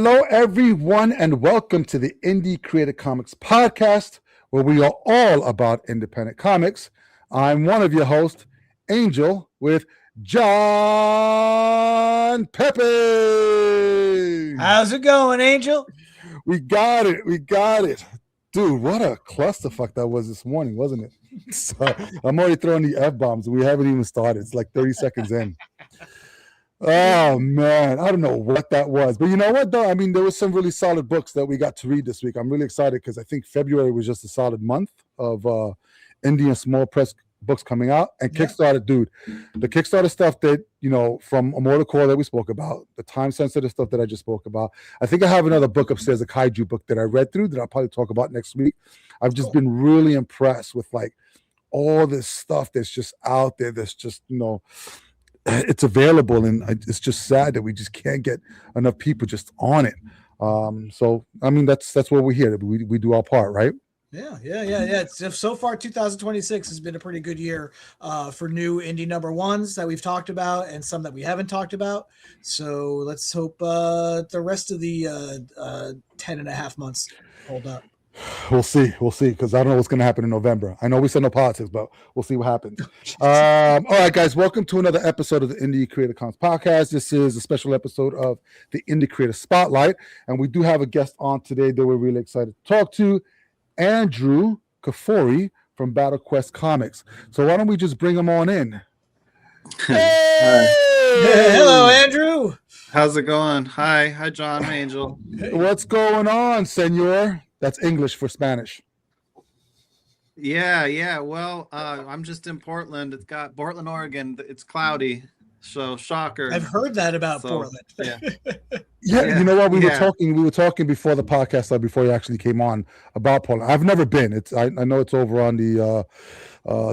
Hello, everyone, and welcome to the Indie Creative Comics Podcast, where we are all about independent comics. I'm one of your hosts, Angel, with John Pepe. How's it going, Angel? We got it. Dude, what a clusterfuck that was this morning, wasn't it? So, I'm already throwing the F-bombs. We haven't even started. It's like 30 seconds in. Oh man, I don't know what that was, but you know what though? I mean, there was some really solid books that we got to read this week. I'm really excited because I think February was just a solid month of indie and small press books coming out. And Kickstarter, dude, the Kickstarter stuff that from Immortal Core that we spoke about, the time sensitive stuff that I just spoke about. I think I have another book upstairs, a kaiju book that I read through that I'll probably talk about next week. I've just been really impressed with like all this stuff that's just out there. That's just it's available, and it's just sad that we just can't get enough people just on it. So I mean, that's what we're here. We do our part, right? Yeah. So far, 2026 has been a pretty good year for new indie number ones that we've talked about, and some that we haven't talked about. So let's hope the rest of the 10 and a half months hold up. We'll see, because I don't know what's going to happen in November. I know we said no politics, but we'll see what happens. All right, guys, welcome to another episode of the Indie Creative Comics Podcast. This is a special episode of the Indie Creative Spotlight, and we do have a guest on today that we're really excited to talk to, Andrew Kafoury from Battle Quest Comics. So why don't we just bring him on in? Hey! Hello, Andrew. How's it going? Hi, John. Hi, Angel. What's going on, senor? That's English for Spanish. Yeah. Well, I'm just in Portland. It's got Portland, Oregon. It's cloudy, so shocker. I've heard that about Portland. Yeah. You know what? We were talking before the podcast, before you actually came on, about Portland. I've never been. I know it's over on the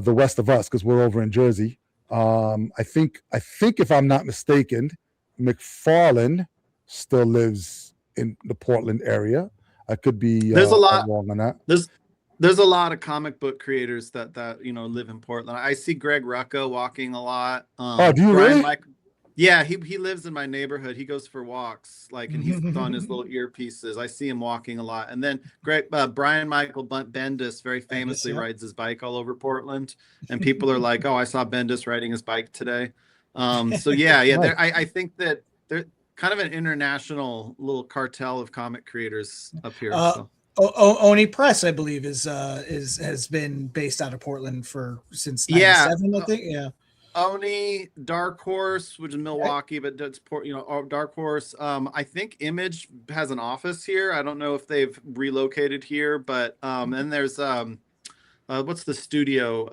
west of us because we're over in Jersey. I think if I'm not mistaken, McFarlane still lives in the Portland area. I could be there's a lot wrong on that. There's a lot of comic book creators that live in Portland. I see Greg Rucka walking a lot. Do you really? Yeah, he lives in my neighborhood. He goes for walks, and he's on his little earpieces. I see him walking a lot. And then Brian Michael Bendis very famously rides his bike all over Portland, and people are like, "Oh, I saw Bendis riding his bike today." So yeah. Nice. I think that they're kind of an international little cartel of comic creators up here. Oni Press, I believe, has been based out of Portland since 97, I think. Yeah. Oni, Dark Horse, which is Milwaukee, but it's Dark Horse. I think Image has an office here. I don't know if they've relocated here, but and there's what's the studio?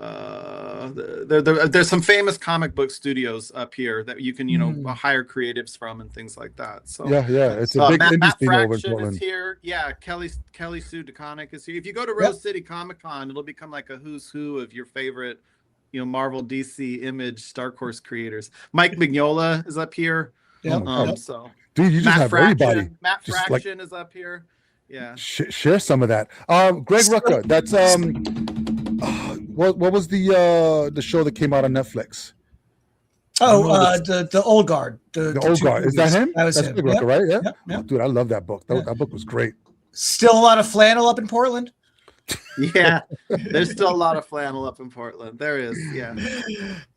There's some famous comic book studios up here that you can hire creatives from and things like that. So yeah, it's a big industry over in Portland. Is here. Yeah, Kelly Sue DeConnick is here. If you go to Rose City Comic Con, it'll become like a who's who of your favorite, Marvel, DC, Image, Dark Horse creators. Mike Mignola is up here. Yeah. So dude, you just have everybody. Matt Fraction is up here. Yeah. Share some of that. Greg Rucka. That's what was the show that came out on Netflix? The Old Guard. The Old Guard. Is that him? That's him. Greg Rucka, right? Yeah. Yep. Oh, dude, I love that book. That book was great. Still a lot of flannel up in Portland. Yeah, there's still a lot of flannel up in Portland. There is, yeah.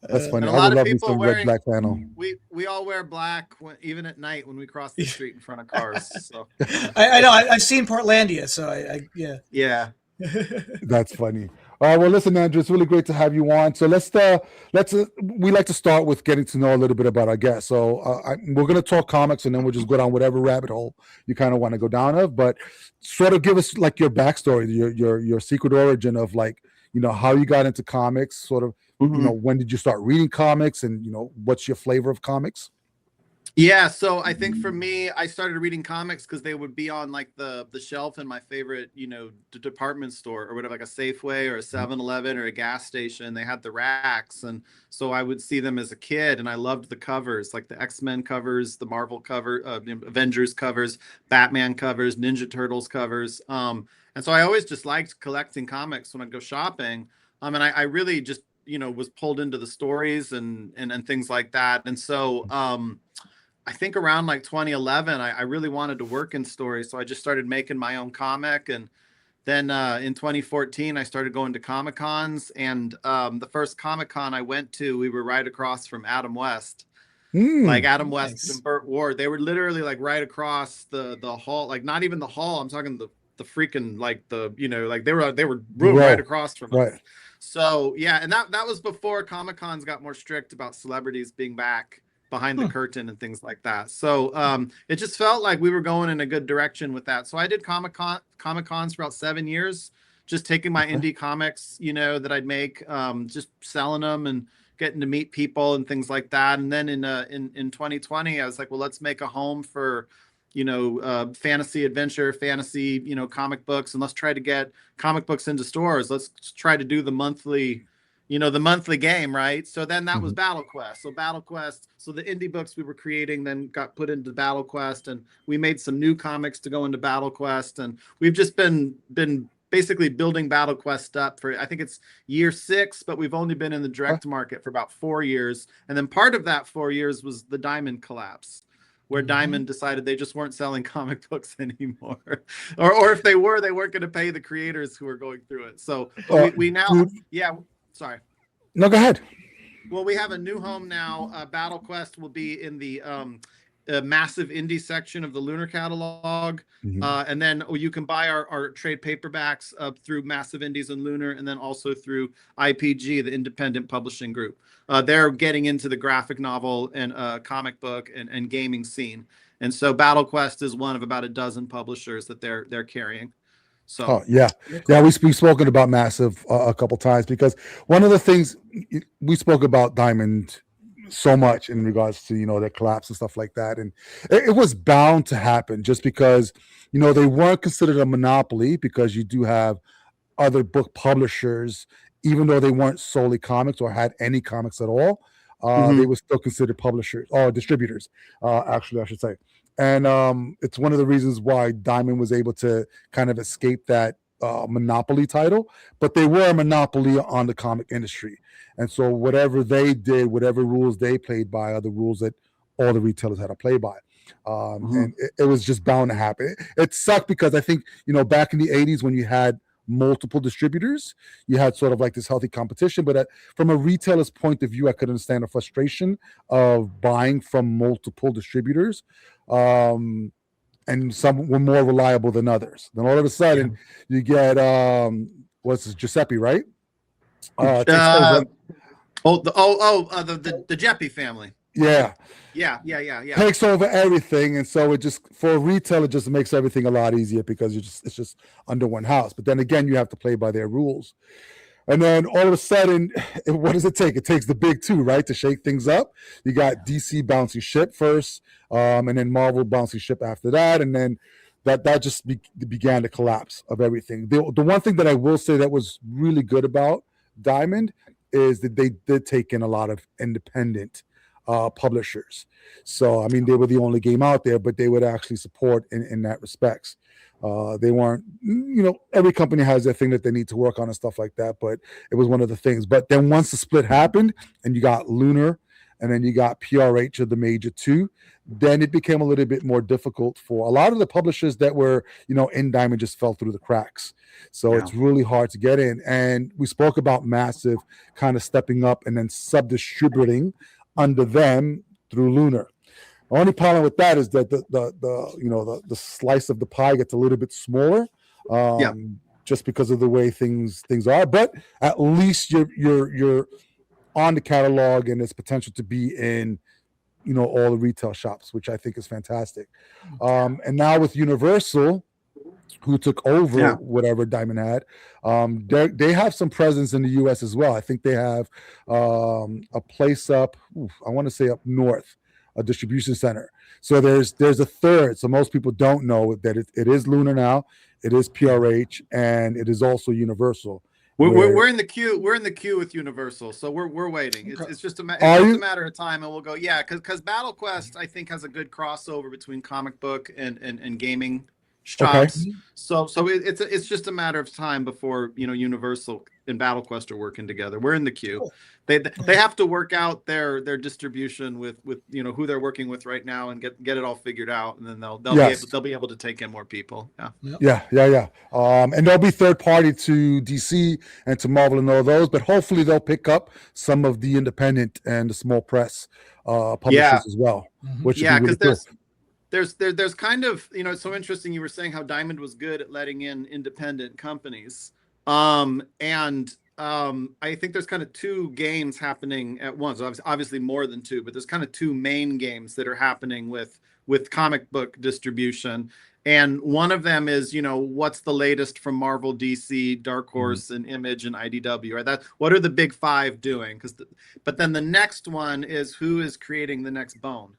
That's funny. A lot I would of love me people some red black flannel. We all wear black even at night when we cross the street in front of cars. So I know I've seen Portlandia, so yeah. That's funny. All right, well, listen, Andrew, it's really great to have you on. So we like to start with getting to know a little bit about our guests. So we're going to talk comics, and then we'll just go down whatever rabbit hole you kind of want to go down of. But sort of give us like your backstory, your secret origin of how you got into comics. Sort of, when did you start reading comics, and what's your flavor of comics? Yeah, so I think for me, I started reading comics because they would be on like the shelf in my favorite, department store or whatever, like a Safeway or a 7-Eleven or a gas station. They had the racks, and so I would see them as a kid, and I loved the covers, like the X-Men covers, the Marvel cover, Avengers covers, Batman covers, Ninja Turtles covers. And so I always just liked collecting comics when I'd go shopping. And I really just, was pulled into the stories and things like that. And so I think around like 2011, I really wanted to work in stories, so I just started making my own comic. And then in 2014, I started going to Comic Cons, and the first Comic Con I went to, we were right across from Adam West. Like Adam West Nice. and Burt Ward, they were literally like right across the hall, like not even the hall. I'm talking the freaking like the like they were room right Right, across from us. right. So yeah, and that was before Comic Cons got more strict about celebrities being back behind the Huh. curtain and things like that. So it just felt like we were going in a good direction with that. So I did Comic Cons for about 7 years, just taking my Okay. indie comics, that I'd make, just selling them and getting to meet people and things like that. And then in 2020, I was like, well, let's make a home for fantasy adventure, fantasy, comic books, and let's try to get comic books into stores. Let's try to do the monthly, the monthly game, right? So then that was Mhm. Battle Quest. So Battle Quest, so the indie books we were creating then got put into Battle Quest, and we made some new comics to go into Battle Quest, and we've just been basically building Battle Quest up for, I think it's year 6, but we've only been in the Okay. direct market for about 4 years. And then part of that 4 years was the Diamond collapse, where Diamond decided they just weren't selling comic books anymore, or if they were, they weren't going to pay the creators who were going through it. So, but we now, Dude, yeah, sorry. no, go ahead. Well, we have a new home now. Battle Quest will be in the massive indie section of the Lunar catalog. Mhm. And then you can buy our trade paperbacks through Massive Indies and Lunar, and then also through IPG, the independent publishing group. They're getting into the graphic novel and comic book and gaming scene. And so Battle Quest is one of about a dozen publishers that they're carrying. So Oh yeah, Very yeah. cool. We've spoken about Massive a couple times because one of the things we spoke about Diamond so much in regards to their collapse and stuff like that, and it was bound to happen just because they weren't considered a monopoly because you do have other book publishers, even though they weren't solely comics or had any comics at all. They mhm. were still considered publishers or distributors, actually, I should say. And it's one of the reasons why Diamond was able to kind of escape that monopoly title, but they were a monopoly on the comic industry. And so whatever they did, whatever rules they played by, are the rules that all the retailers had to play by. Mhm. And it was just bound to happen. It sucked because I think, back in the 80s when you had multiple distributors, you had sort of like this healthy competition. But from a retailer's point of view, I could understand the frustration of buying from multiple distributors. And some were more reliable than others. Then all of a sudden, you get what's this, Giuseppe, right? Takes over. Uh, the Jeppy family. Yeah, Yeah. takes over everything, and so it just for a retailer it just makes everything a lot easier because it's just under one house. But then again, you have to play by their rules. And then all of a sudden, what does it take? It takes the big two, right, to shake things up. You got DC bouncing ship first, and then Marvel bouncing ship after that, and then that just began the collapse of everything. The one thing that I will say that was really good about Diamond is that they did take in a lot of independent publishers. So I mean, they were the only game out there, but they would actually support in that respects. They weren't, every company has their thing that they need to work on and stuff like that, but it was one of the things. But then once the split happened and you got Lunar and then you got PRH of the major two, then it became a little bit more difficult for a lot of the publishers that were, in Diamond just fell through the cracks. So Yeah. it's really hard to get in. And we spoke about Massive kind of stepping up and then sub-distributing under them through Lunar. The only problem with that is that the slice of the pie gets a little bit smaller, Yeah. just because of the way things are. But at least you're on the catalog and there's potential to be in all the retail shops, which I think is fantastic. And now with Universal, who took over Yeah. whatever Diamond had, they have some presence in the U.S. as well. I think they have a place up, I want to say up north, a distribution center. So there's a third. So most people don't know that it is Lunar now, it is PRH, and it is also Universal. We're in the queue. We're in the queue with Universal, so we're waiting. It's Okay. it's just it's Are just a you? matter of time, and we'll go. Yeah, because Battle Quest I think has a good crossover between comic book and gaming Okay. shops. So it's just a matter of time before, you know, Universal and BattleQuest are working together. We're in the queue. Cool. They have to work out their distribution with you know who they're working with right now and get it all figured out, and then Yes. they'll be able to take in more people. Yeah. Yeah, yeah, yeah. And they'll be third party to DC and to Marvel and all those, but hopefully they'll pick up some of the independent and the small press publishers Yeah. as well, which would Yeah, be really because cool. there's kind of, you know, it's so interesting. You were saying how Diamond was good at letting in independent companies. And I think there's kind of two games happening at once. Obviously more than two, but there's kind of two main games that are happening with comic book distribution. And one of them is, you know, what's the latest from Marvel, DC, Dark Horse, and Image and IDW, right? That what are the big five doing? But then the next one is who is creating the next Bone,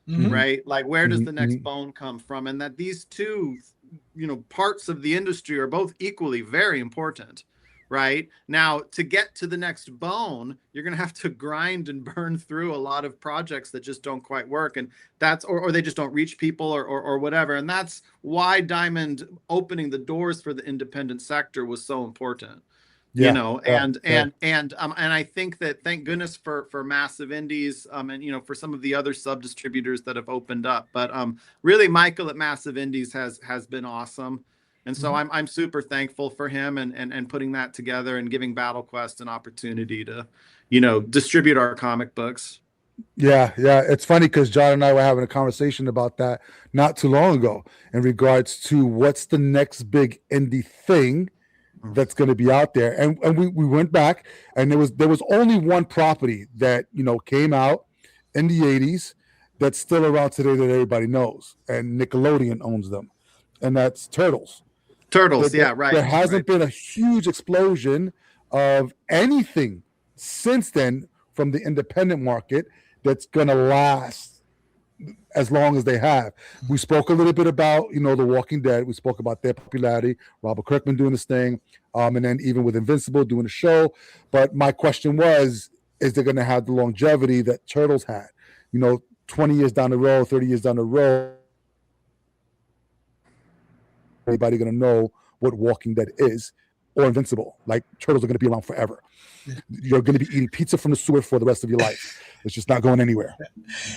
right? Like where does the next Bone come from? And that these two, you know, parts of the industry are both equally very important. Right now, to get to the next Bone, you're going to have to grind and burn through a lot of projects that just don't quite work. And that's, or they just don't reach people or whatever. And that's why Diamond opening the doors for the independent sector was so important. Yeah, You know, yeah, and I think that thank goodness for massive indies, and you know, for some of the other sub distributors that have opened up. But really, Michael at Massive Indies has been awesome. And so I'm super thankful for him and putting that together and giving BattleQuest an opportunity to, you know, distribute our comic books. yeah, yeah. It's funny because John and I were having a conversation about that not too long ago in regards to what's the next big indie thing that's going to be out there. And we went back, and there was only one property that, you know, came out in the 80s that's still around today that everybody knows, and Nickelodeon owns them, and that's Turtles. Turtles, yeah, right. There hasn't right. been a huge explosion of anything since then from the independent market that's going to last as long as they have. We spoke a little bit about, you know, The Walking Dead. We spoke about their popularity, Robert Kirkman doing this thing, and then even with Invincible doing a show. But my question was, is they going to have the longevity that Turtles had? You know, 20 years down the road, 30 years down the road, anybody going to know what Walking Dead is or Invincible? Like, Turtles are going to be around forever. You're going to be eating pizza from the sewer for the rest of your life. It's just not going anywhere.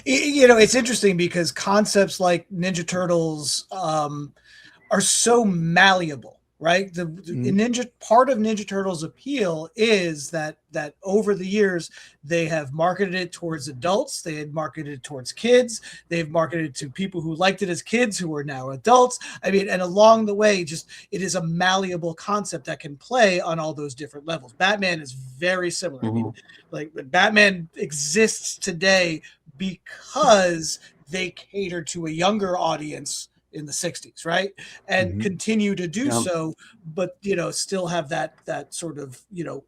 You know, it's interesting because concepts like Ninja Turtles are so malleable, right? The Ninja part of Ninja Turtles' appeal is that over the years they have marketed it towards adults, they had marketed it towards kids, they've marketed it to people who liked it as kids who are now adults. I mean, and along the way, just it is a malleable concept that can play on all those different levels. Batman is very similar. I mean, like Batman exists today because they cater to a younger audience in the 60s, right? And continue to do so, but, you know, still have that sort of, you know,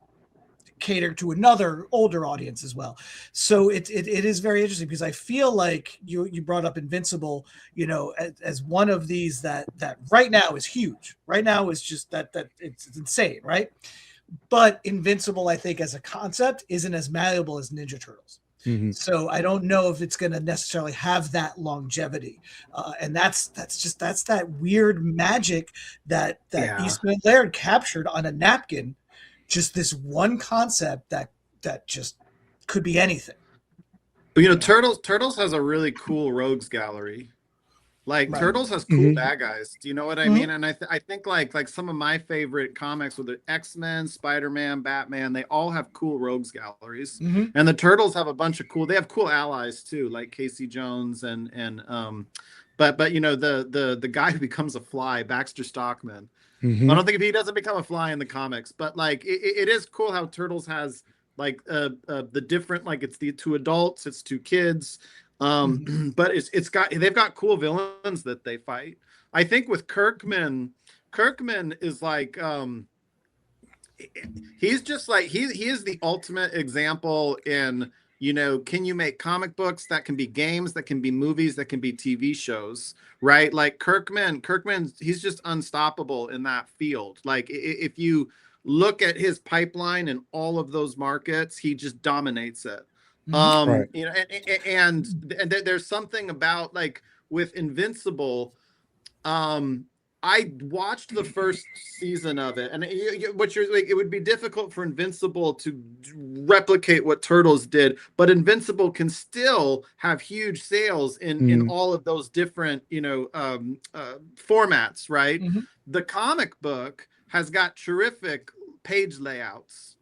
cater to another older audience as well. So it is very interesting because I feel like you brought up Invincible, you know, as one of these that right now is huge. Right now is just that it's insane, right? But Invincible, I think, as a concept, isn't as malleable as Ninja Turtles. So I don't know if it's going to necessarily have that longevity, and that's that weird magic that Eastman and Laird captured on a napkin. Just this one concept that just could be anything. But you know, Turtles has a really cool rogues gallery. Like Turtles has cool bad guys. Do you know what I mean? And I think like some of my favorite comics with the X-Men, Spider-Man, Batman, they all have cool rogues galleries. And the Turtles have a bunch of cool, they have cool allies too, like Casey Jones but you know, the guy who becomes a fly, Baxter Stockman. I don't think if he doesn't become a fly in the comics, but like it is cool how Turtles has like the different, like it's to adults, it's to kids. But they've got cool villains that they fight. I think with Kirkman is like he's just like he is the ultimate example in, you know, can you make comic books that can be games, that can be movies, that can be TV shows, right? Like Kirkman, he's just unstoppable in that field. Like if you look at his pipeline in all of those markets, he just dominates it. Right. You know, and there's something about like with Invincible, I watched the first season of it, and what you're like, it would be difficult for Invincible to replicate what Turtles did, but Invincible can still have huge sales in all of those different, formats, right? Mm-hmm. The comic book has got terrific page layouts,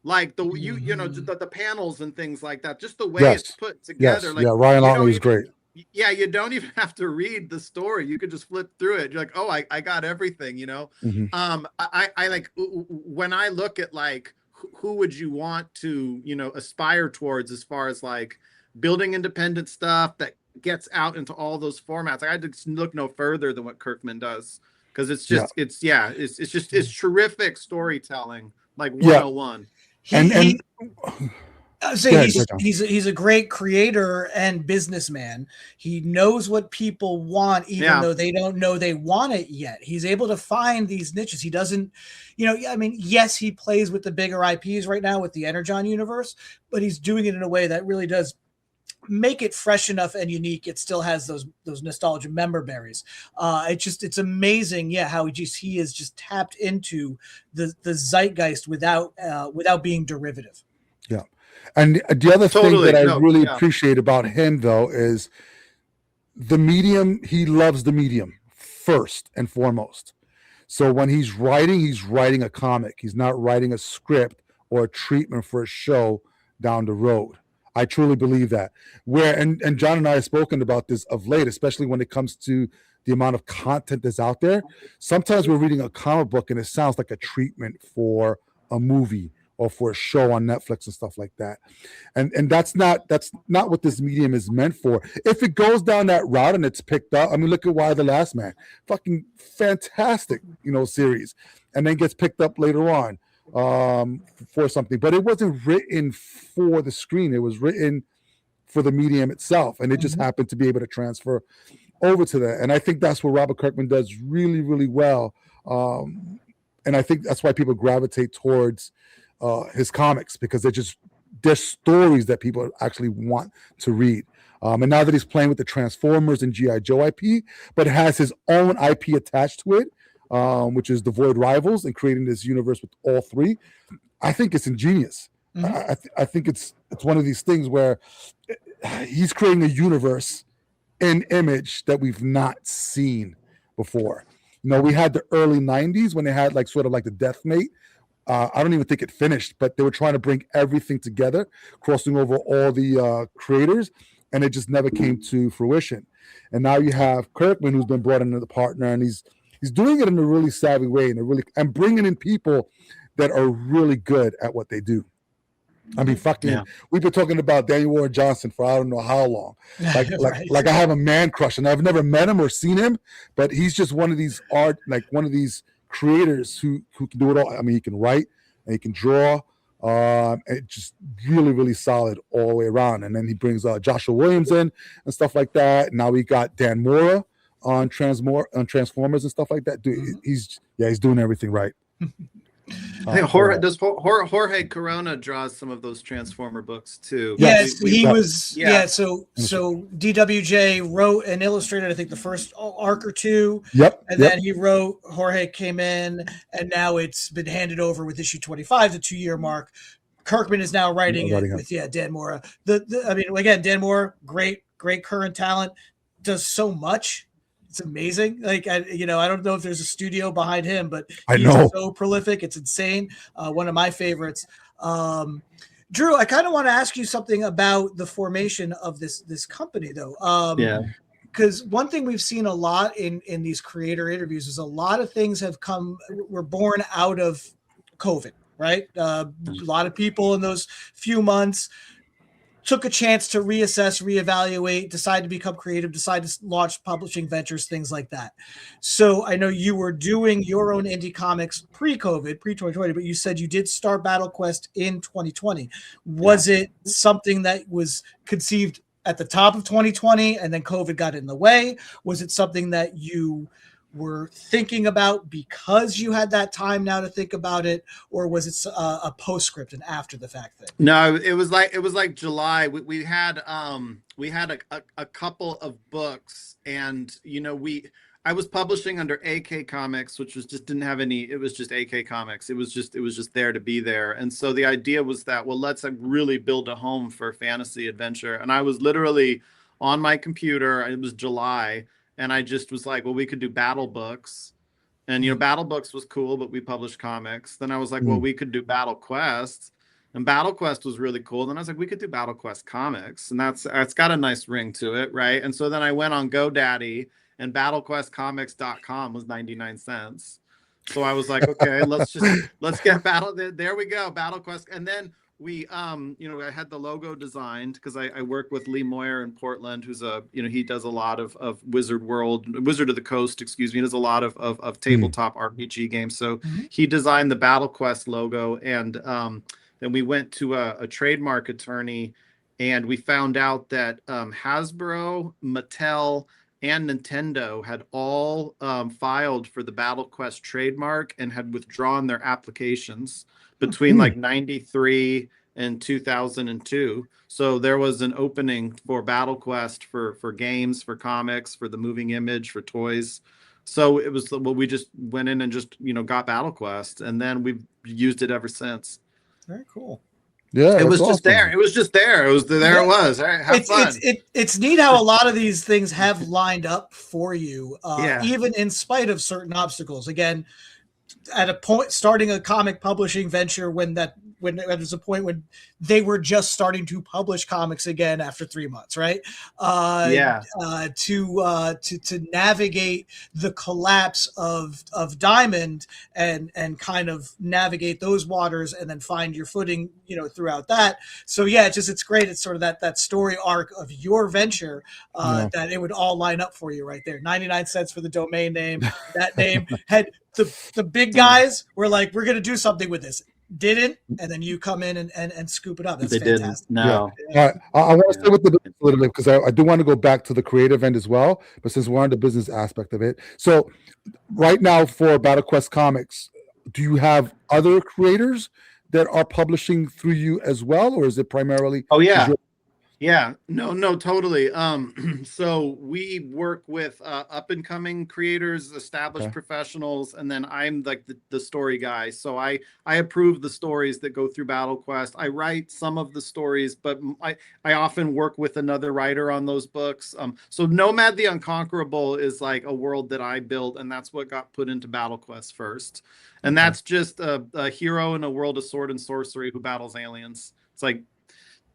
like the panels and things like that, just the way it's Yes. put together. Yes. Like, Yeah. Ryan you Otley don't is even, great. yeah, you don't even have to read the story. You could just flip through it. You're like, oh, I got everything, Mhm. I like when I look at like who would you want to, aspire towards as far as like building independent stuff that gets out into all those formats. I had to look no further than what Kirkman does, because it's Yeah. just it's terrific storytelling, like Yeah. 101. And I go say ahead, John. he's a great creator and businessman. He knows what people want, even though they don't know they want it yet. He's able to find these niches. He doesn't, I mean, yes, he plays with the bigger IPs right now with the Energon universe, but he's doing it in a way that really does make it fresh enough and unique. It still has those nostalgia member berries. It's amazing, how he is just tapped into the zeitgeist without being derivative. Yeah. And the other thing Totally. that I No, really yeah. appreciate about him, though, is the medium. He loves the medium first and foremost. So when he's writing a comic. He's not writing a script or a treatment for a show down the road. I truly believe that. And John and I have spoken about this of late, especially when it comes to the amount of content that's out there. Sometimes we're reading a comic book and it sounds like a treatment for a movie or for a show on Netflix and stuff like that. And that's not what this medium is meant for. If it goes down that route and it's picked up, I mean, look at Why the Last Man. Fucking fantastic, series. And then gets picked up later on for something. But it wasn't written for the screen. It was written for the medium itself. And it just happened to be able to transfer over to that. And I think that's what Robert Kirkman does really, really well. And I think that's why people gravitate towards his comics, because they're stories that people actually want to read. And now that he's playing with the Transformers and G.I. Joe IP, but has his own IP attached to it, which is the Void Rivals, and creating this universe with all three, I think it's ingenious. I think it's one of these things where he's creating a universe in Image that we've not seen before. We had the early 90s when they had like sort of like the Deathmate. I don't even think it finished, but they were trying to bring everything together, crossing over all the creators, and it just never came to fruition. And now you have Kirkman, who's been brought in as a partner, and he's doing it in a really savvy way, and bringing in people that are really good at what they do. I mean, we've been talking about Daniel Warren Johnson for I don't know how long. Like I have a man crush, and I've never met him or seen him, but he's just one of these creators who can do it all. I mean, he can write and he can draw. And just really, really solid all the way around. And then he brings Joshua Williams in and stuff like that. Now we got Dan Mora on Transformers and stuff like that. Dude, he's doing everything right. I think Jorge Corona draws some of those Transformer books too. Yes, he was. Yeah, so DWJ wrote and illustrated, I think, the first arc or two. Yep. And then Jorge came in, and now it's been handed over with issue 25, the 2-year mark. Kirkman is now writing it with Dan Mora. I mean, again, Dan Mora, great current talent, does so much. It's amazing. Like, I don't know if there's a studio behind him, but he's so prolific. It's insane. One of my favorites. Drew, I kind of want to ask you something about the formation of this company, though. Because one thing we've seen a lot in these creator interviews is a lot of things were born out of COVID, right? A lot of people in those few months took a chance to reassess, reevaluate, decide to become creative, decide to launch publishing ventures, things like that. So I know you were doing your own indie comics pre-COVID, pre-2020, but you said you did start Battle Quest in 2020. Was it something that was conceived at the top of 2020 and then COVID got in the way? Was it something that you were thinking about because you had that time now to think about it, or was it a postscript and after the fact thing? No, it was like July. We had a couple of books, and I was publishing under AK Comics, which was just didn't have any. It was just AK Comics. It was just there to be there. And so the idea was that, well, let's really build a home for fantasy adventure. And I was literally on my computer. It was July, and I just was like, well, we could do battle books. And Battle Books was cool, but we published comics. Then I was like, well, we could do Battle Quest. And Battle Quest was really cool. Then I was like, we could do Battle Quest comics. And it's got a nice ring to it, right? And so then I went on GoDaddy, and battlequestcomics.com was 99 cents. So I was like, okay, let's get there we go, Battle Quest. And then we I had the logo designed because I work with Lee Moyer in Portland, who's he does a lot of Wizard of the Coast, excuse me. He does a lot of tabletop RPG games. So he designed the Battle Quest logo, and then we went to a trademark attorney, and we found out that Hasbro, Mattel, and Nintendo had all filed for the Battle Quest trademark and had withdrawn their applications between like 93 and 2002. So there was an opening for Battle Quest for games, for comics, for the moving image, for toys. So it was, well, we just went in and just, got Battle Quest, and then we've used it ever since. Very cool. Yeah, it was just there. It was just there. It was there. It was. All right, have fun. It's neat how a lot of these things have lined up for you, even in spite of certain obstacles. Again, at a point, starting a comic publishing venture when there was a point when they were just starting to publish comics again after 3 months, right? To navigate the collapse of Diamond and kind of navigate those waters and then find your footing, throughout that. So yeah, it's great. It's sort of that story arc of your venture that it would all line up for you right there. 99 cents for the domain name. That name had the big guys were like, we're going to do something with this. Didn't, and then you come in and scoop it up. That's fantastic. Didn't. No. Yeah. I want to stay with the business a little bit because I do want to go back to the creative end as well. But since we're on the business aspect of it, so right now for Battle Quest Comics, do you have other creators that are publishing through you as well, or is it primarily? Oh yeah. Yeah, no, totally. So we work with up and coming creators, established professionals, and then I'm like the story guy. So I approve the stories that go through Battle Quest. I write some of the stories, but I often work with another writer on those books. So Nomad the Unconquerable is like a world that I built, and that's what got put into Battle Quest first. And that's just a hero in a world of sword and sorcery who battles aliens. It's like,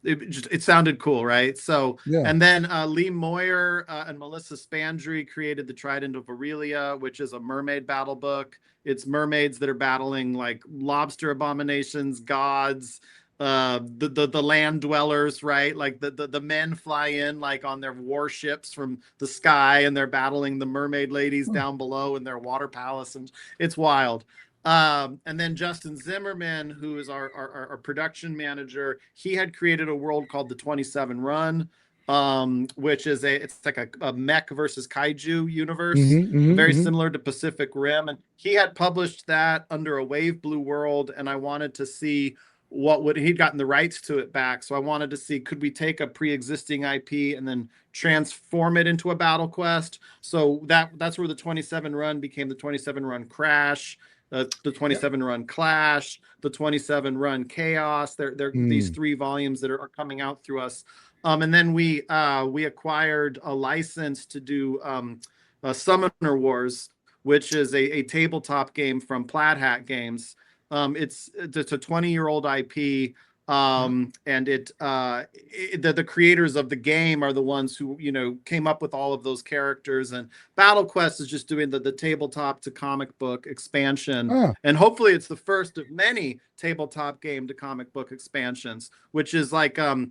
it sounded cool, right? So, and then Lee Moyer and Melissa Spandry created the Trident of Aurelia, which is a mermaid battle book. It's mermaids that are battling like lobster abominations, gods, the land dwellers, right? Like the men fly in like on their warships from the sky, and they're battling the mermaid ladies down below in their water palace, and it's wild. And then Justin Zimmerman, who is our production manager, he had created a world called the 27 Run, which is it's like a mech versus kaiju universe, very similar to Pacific Rim. And he had published that under a Wave Blue world, and I wanted to see he'd gotten the rights to it back. So I wanted to see, could we take a pre-existing IP and then transform it into a Battle Quest? So that's where the 27 Run became the 27 Run Crash. The 27 Run Clash, the 27 Run Chaos. They're these 3 volumes that are coming out through us. And then we acquired a license to do Summoner Wars, which is a tabletop game from Plaid Hat Games. It's a 20-year-old IP. And the creators of the game are the ones who came up with all of those characters, and Battle Quest is just doing the tabletop to comic book expansion, and hopefully it's the first of many tabletop game to comic book expansions, which is like a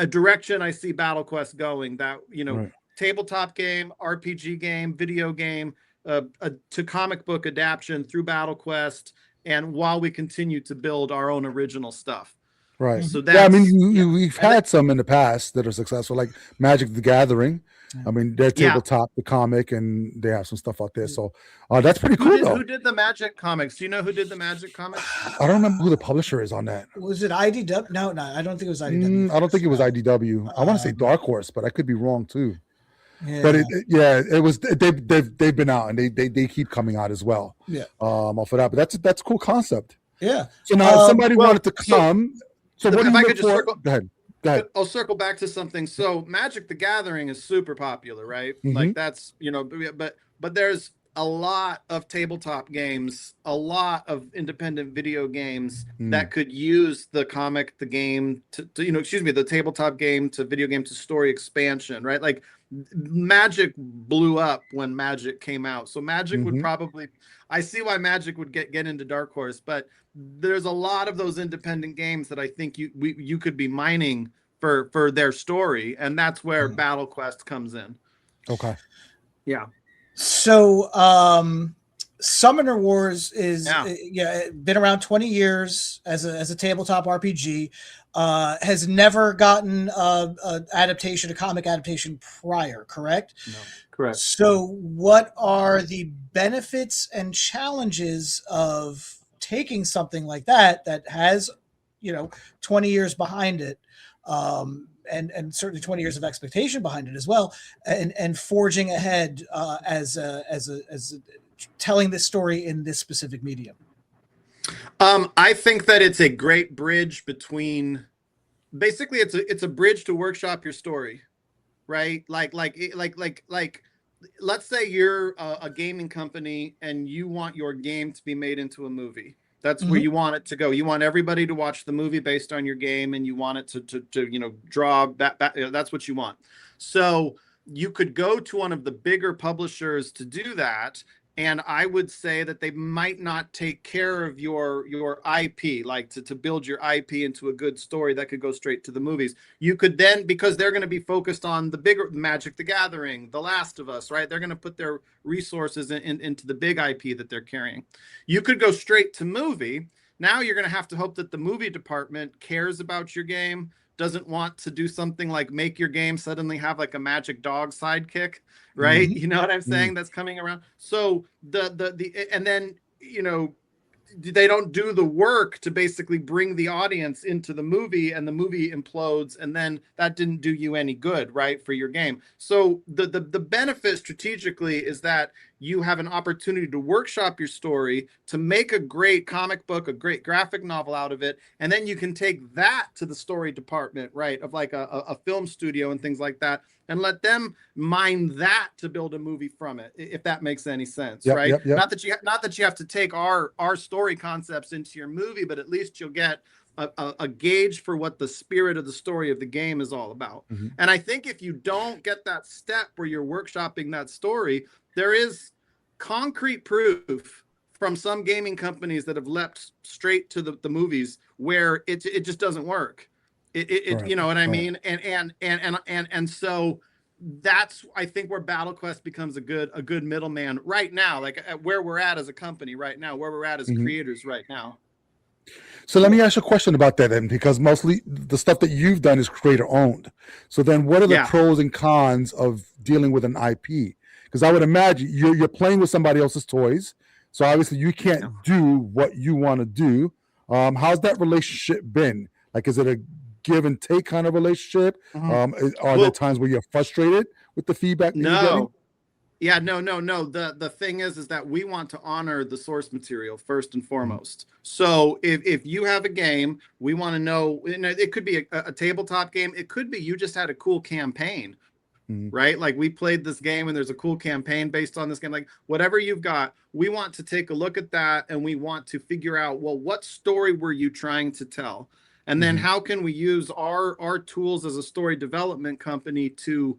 direction I see Battle Quest going, that tabletop game, RPG game, video game, to comic book adaptation through Battle Quest, and while we continue to build our own original stuff. Right. So I mean, we've had some in the past that are successful, like Magic the Gathering. I mean, they're tabletop, the comic, and they have some stuff out there. So that's pretty cool, though. Who did the Magic comics? Do you know who did the Magic comics? I don't remember who the publisher is on that. Was it IDW? No, I don't think it was IDW. I don't think it was IDW. I want to say Dark Horse, but I could be wrong too. But Yeah. it was they've been out and they keep coming out as well. Yeah. Off of that, but that's a cool concept. Yeah. So now, if somebody Well, wanted to come, so what do if you I look could just for? circle, Go ahead. Go ahead. I'll circle back to something. So Magic the Gathering is super popular, right? Mhm. Like that's, but there's a lot of tabletop games, a lot of independent video games that could use the comic, the game the tabletop game to video game to story expansion, right? Like Magic blew up when Magic came out. So Magic would Mhm. probably, I see why Magic would get into Dark Horse, but there's a lot of those independent games that I think you could be mining for their story, and that's where Battle Quest comes in. Okay. Yeah. So, Summoner Wars is been around 20 years as a tabletop RPG. Has never gotten a comic adaptation prior, correct? No, correct. So, what are the benefits and challenges of taking something like that has, 20 years behind it, and certainly 20 years of expectation behind it as well, and forging ahead as telling this story in this specific medium? I think that it's a great bridge between, basically it's a bridge to workshop your story, right? Like let's say you're a gaming company and you want your game to be made into a movie. That's where you want it to go. You want everybody to watch the movie based on your game, and you want it to draw that. That's what you want. So you could go to one of the bigger publishers to do that, and I would say that they might not take care of your IP, like to build your IP into a good story that could go straight to the movies. You could then, because they're going to be focused on the bigger Magic the Gathering, The Last of Us, right? They're going to put their resources into the big IP that they're carrying. You could go straight to movie. Now you're going to have to hope that the movie department cares about your game, doesn't want to do something like make your game suddenly have like a magic dog sidekick, right? You know what I'm saying? That's coming around. So and then, they don't do the work to basically bring the audience into the movie, and the movie implodes, and then that didn't do you any good, right, for your game. So the benefit strategically is that you have an opportunity to workshop your story, to make a great comic book, a great graphic novel out of it, and then you can take that to the story department, right, of like a film studio and things like that, and let them mine that to build a movie from it, if that makes any sense, right? Yep. Not that you have to take our story concepts into your movie, but at least you'll get a gauge for what the spirit of the story of the game is all about. And I think if you don't get that step where you're workshopping that story, there is concrete proof from some gaming companies that have leapt straight to the movies where it just doesn't work. You know what I mean? And so that's, I think, where Battle Quest becomes a good middleman right now, like where we're at as a company right now, where we're at as creators right now. So let me ask you a question about that then, because mostly the stuff that you've done is creator owned. So then what are the pros and cons of dealing with an IP? Because I would imagine you're playing with somebody else's toys. So obviously you can't do what you want to do. How's that relationship been? Like, is it a give and take kind of relationship? Are there times where you're frustrated with the feedback that you're getting? Yeah, no. The thing is that we want to honor the source material first and foremost. So if you have a game, we want to know, it could be a tabletop game. It could be you just had a cool campaign, right? Like we played this game and there's a cool campaign based on this game. Like whatever you've got, we want to take a look at that, and we want to figure out, well, what story were you trying to tell? And then how can we use our tools as a story development company to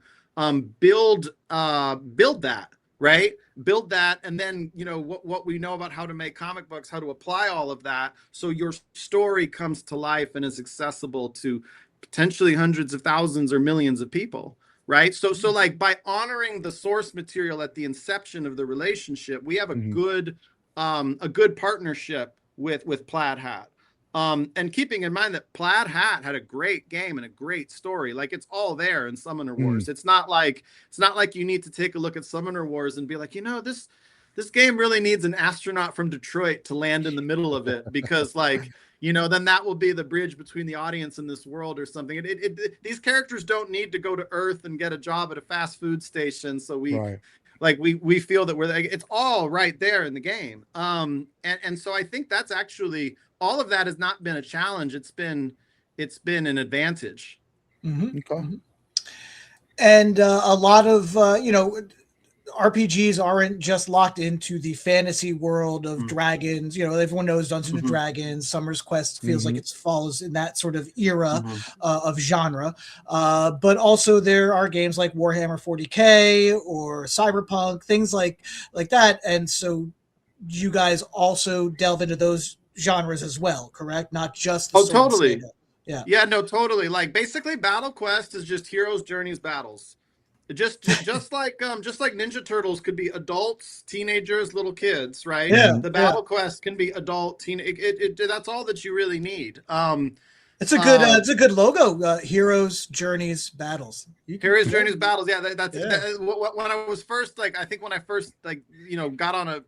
build that, right? Build that, and then what we know about how to make comic books, how to apply all of that, so your story comes to life and is accessible to potentially hundreds of thousands or millions of people, right? So like by honoring the source material at the inception of the relationship, we have a good partnership with Plaid Hat. And keeping in mind that Plaid Hat had a great game and a great story, like it's all there in Summoner Wars. It's not like you need to take a look at Summoner Wars and be like, this game really needs an astronaut from Detroit to land in the middle of it, because like, you know, then that will be the bridge between the audience and this world or something. These characters don't need to go to Earth and get a job at a fast food station. So Right. we feel that we're like, it's all right there in the game. And so I think that's actually, all of that has not been a challenge. It's been an advantage. Mm-hmm. Okay. Mm-hmm. And a lot of RPGs aren't just locked into the fantasy world of dragons. You know, everyone knows Dungeons and Dragons. Summer's Quest feels like it falls in that sort of era of genre. But also there are games like Warhammer 40K or Cyberpunk, things like that. And so you guys also delve into those genres as well, correct? Not just the sword and Totally. sandal. Yeah. Yeah, no, totally. Like basically Battle Quest is just heroes, journeys, battles. Just like Ninja Turtles could be adults, teenagers, little kids, right? Yeah. The Battle Quest can be adult, teen. That's all that you really need. It's a good logo. Heroes, journeys, battles. Heroes, journeys, battles. Yeah, when I was first, like, I think when I first, like, you know, got on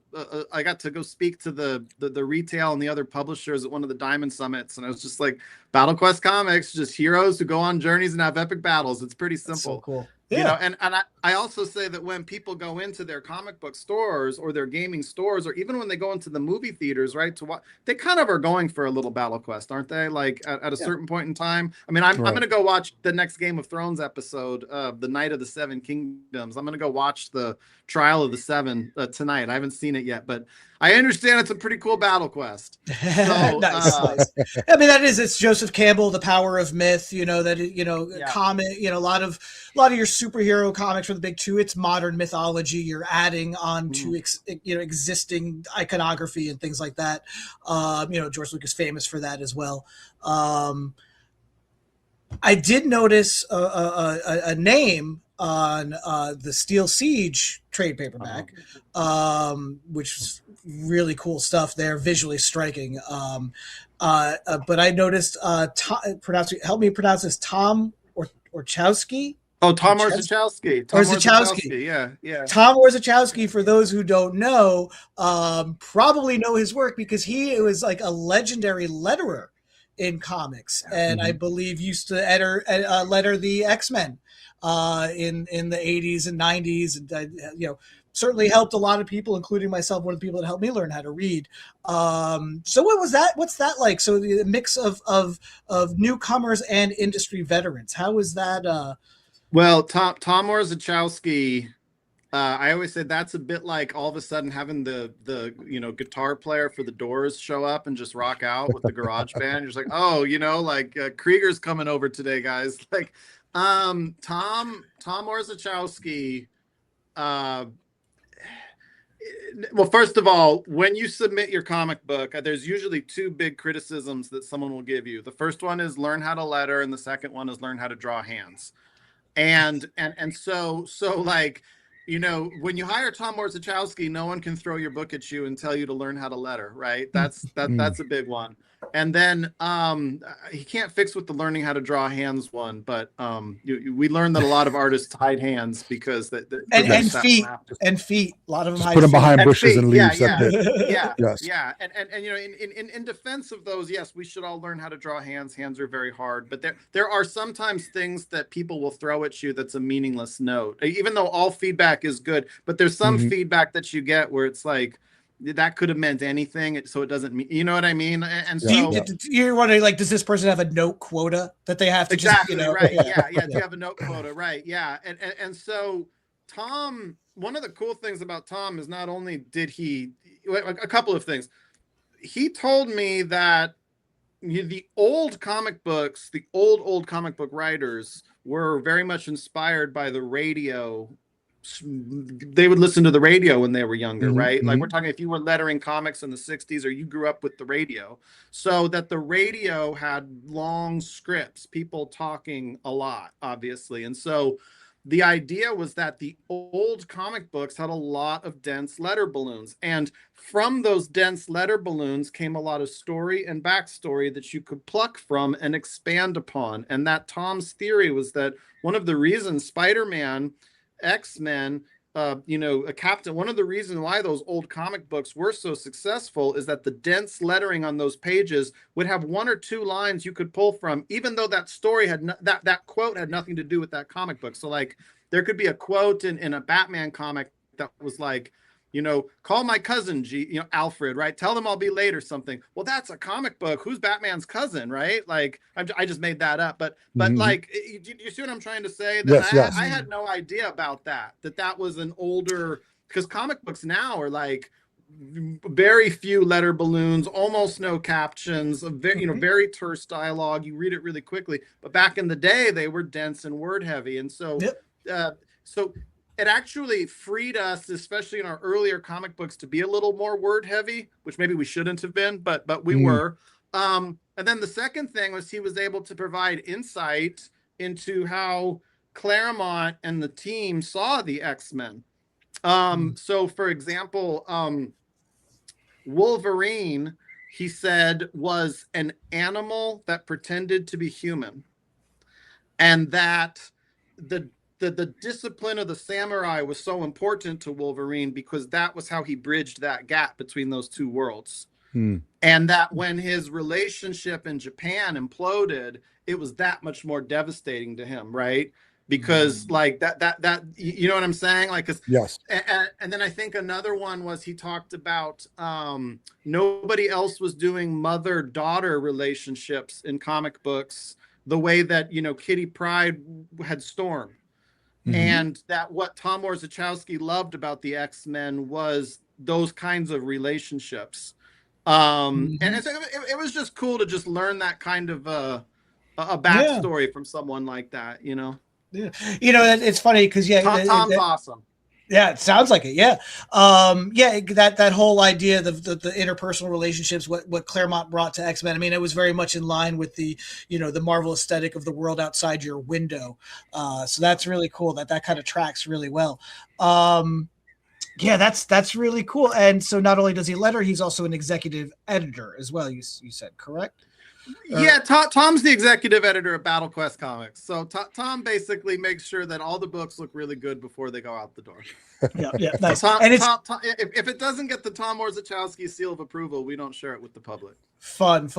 I got to go speak to the retail and the other publishers at one of the Diamond Summits, and I was just like, Battle Quest comics, just heroes who go on journeys and have epic battles. It's pretty simple. That's so cool. Yeah. You know, and I also say that when people go into their comic book stores or their gaming stores, or even when they go into the movie theaters, right, to watch, they kind of are going for a little Battle Quest, aren't they? Like at a certain point in time. I mean, I'm going to go watch the next Game of Thrones episode, The Night of the Seven Kingdoms. I'm going to go watch the Trial of the Seven tonight. I haven't seen it yet, but I understand it's a pretty cool Battle Quest. So, nice. I mean, it's Joseph Campbell, The Power of Myth. You know that comic. You know, a lot of your superhero comics for the big two. It's modern mythology. You're adding on to existing iconography and things like that. George Lucas famous for that as well. I did notice a name on the Steel Siege trade paperback, which is really cool stuff there, visually striking. But I noticed, help me pronounce this, Tom Orzechowski. Oh, Tom Orzechowski. Yeah. Tom Orzechowski, for those who don't know, probably know his work because he was like a legendary letterer in comics, and I believe used to letter the X-Men in the 80s and 90s, and certainly helped a lot of people, including myself, one of the people that helped me learn how to read. So what's that like? So the mix of newcomers and industry veterans, how is that? Well, Tom Orzechowski, I always say that's a bit like all of a sudden having the guitar player for the Doors show up and just rock out with the garage band. You're just like, oh, Krieger's coming over today, guys. Like, Tom Orzechowski. Well, first of all, when you submit your comic book, there's usually two big criticisms that someone will give you. The first one is learn how to letter, and the second one is learn how to draw hands. And so like, when you hire Tom Orzechowski, no one can throw your book at you and tell you to learn how to letter, right? That's a big one. And then he can't fix with the learning how to draw hands one, but we learned that a lot of artists hide hands because and feet. A lot of them just put them behind bushes and leaves. Yeah. Yes. Yeah. And in defense of those, yes, we should all learn how to draw hands. Hands are very hard, but there are sometimes things that people will throw at you that's a meaningless note, even though all feedback is good. But there's some feedback that you get where it's like, that could have meant anything, so it doesn't mean, you know what I mean? And so you're wondering, like, does this person have a note quota that they have to right? Yeah. Do you have a note quota? Right. Yeah. And so Tom, one of the cool things about Tom is not only did he, a couple of things. He told me that the old comic books, the old comic book writers were very much inspired by the radio. They would listen to the radio when they were younger, right? Like, we're talking, if you were lettering comics in the 60s or you grew up with the radio, so that the radio had long scripts, people talking a lot, obviously. And so the idea was that the old comic books had a lot of dense letter balloons. And from those dense letter balloons came a lot of story and backstory that you could pluck from and expand upon. And that Tom's theory was that one of the reasons Spider-Man, X-Men, a captain. One of the reasons why those old comic books were so successful is that the dense lettering on those pages would have one or two lines you could pull from, even though that story had that quote had nothing to do with that comic book. So like there could be a quote in a Batman comic that was like, call my cousin, Alfred, right? Tell them I'll be late or something. Well, that's a comic book. Who's Batman's cousin, right? Like, I just made that up. But like, you see what I'm trying to say? That Yes. I had no idea about that was an older, because comic books now are like very few letter balloons, almost no captions, very terse dialogue. You read it really quickly. But back in the day, they were dense and word heavy. And so, so it actually freed us, especially in our earlier comic books, to be a little more word heavy, which maybe we shouldn't have been, but we were. And then the second thing was he was able to provide insight into how Claremont and the team saw the X-Men. So for example, Wolverine, he said, was an animal that pretended to be human, and that the discipline of the samurai was so important to Wolverine because that was how he bridged that gap between those two worlds. And that when his relationship in Japan imploded, it was that much more devastating to him, right? Because like that you know what I'm saying? Like, yes. And then I think another one was he talked about nobody else was doing mother-daughter relationships in comic books the way that Kitty Pryde had Storm. And that what Tom Orzechowski loved about the X-Men was those kinds of relationships. And it was just cool to just learn that kind of a backstory from someone like that, Yeah. It's funny because Tom's awesome. Yeah, it sounds like it. Yeah. That whole idea, the interpersonal relationships, what Claremont brought to X-Men. I mean, it was very much in line with the Marvel aesthetic of the world outside your window. So that's really cool that kind of tracks really well. That's really cool. And so not only does he letter, he's also an executive editor as well. You said, correct? Yeah, Tom's the executive editor of Battle Quest Comics. So Tom basically makes sure that all the books look really good before they go out the door. Yeah, nice. Tom, and if it doesn't get the Tom Orzechowski seal of approval, we don't share it with the public. Fun.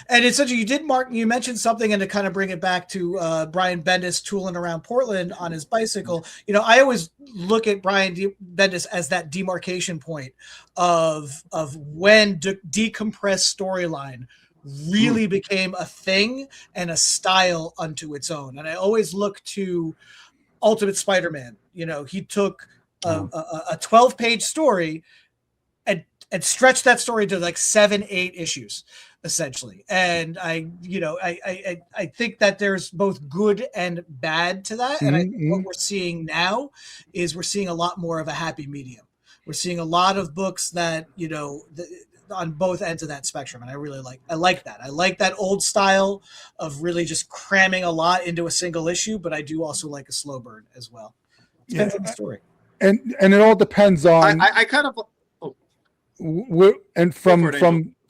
And it's such you mentioned something, and to kind of bring it back to Brian Bendis tooling around Portland on his bicycle. I always look at Brian Bendis as that demarcation point of when decompressed storyline really became a thing and a style unto its own. And I always look to Ultimate Spider-Man. He took a 12-page story and stretched that story to like 7-8 issues essentially. And I think that there's both good and bad to that. And I think what we're seeing now is we're seeing a lot more of a happy medium. We're seeing a lot of books that, on both ends of that spectrum. And I like that. I like that old style of really just cramming a lot into a single issue, but I do also like a slow burn as well. Depends on the story. And it all depends on I kind of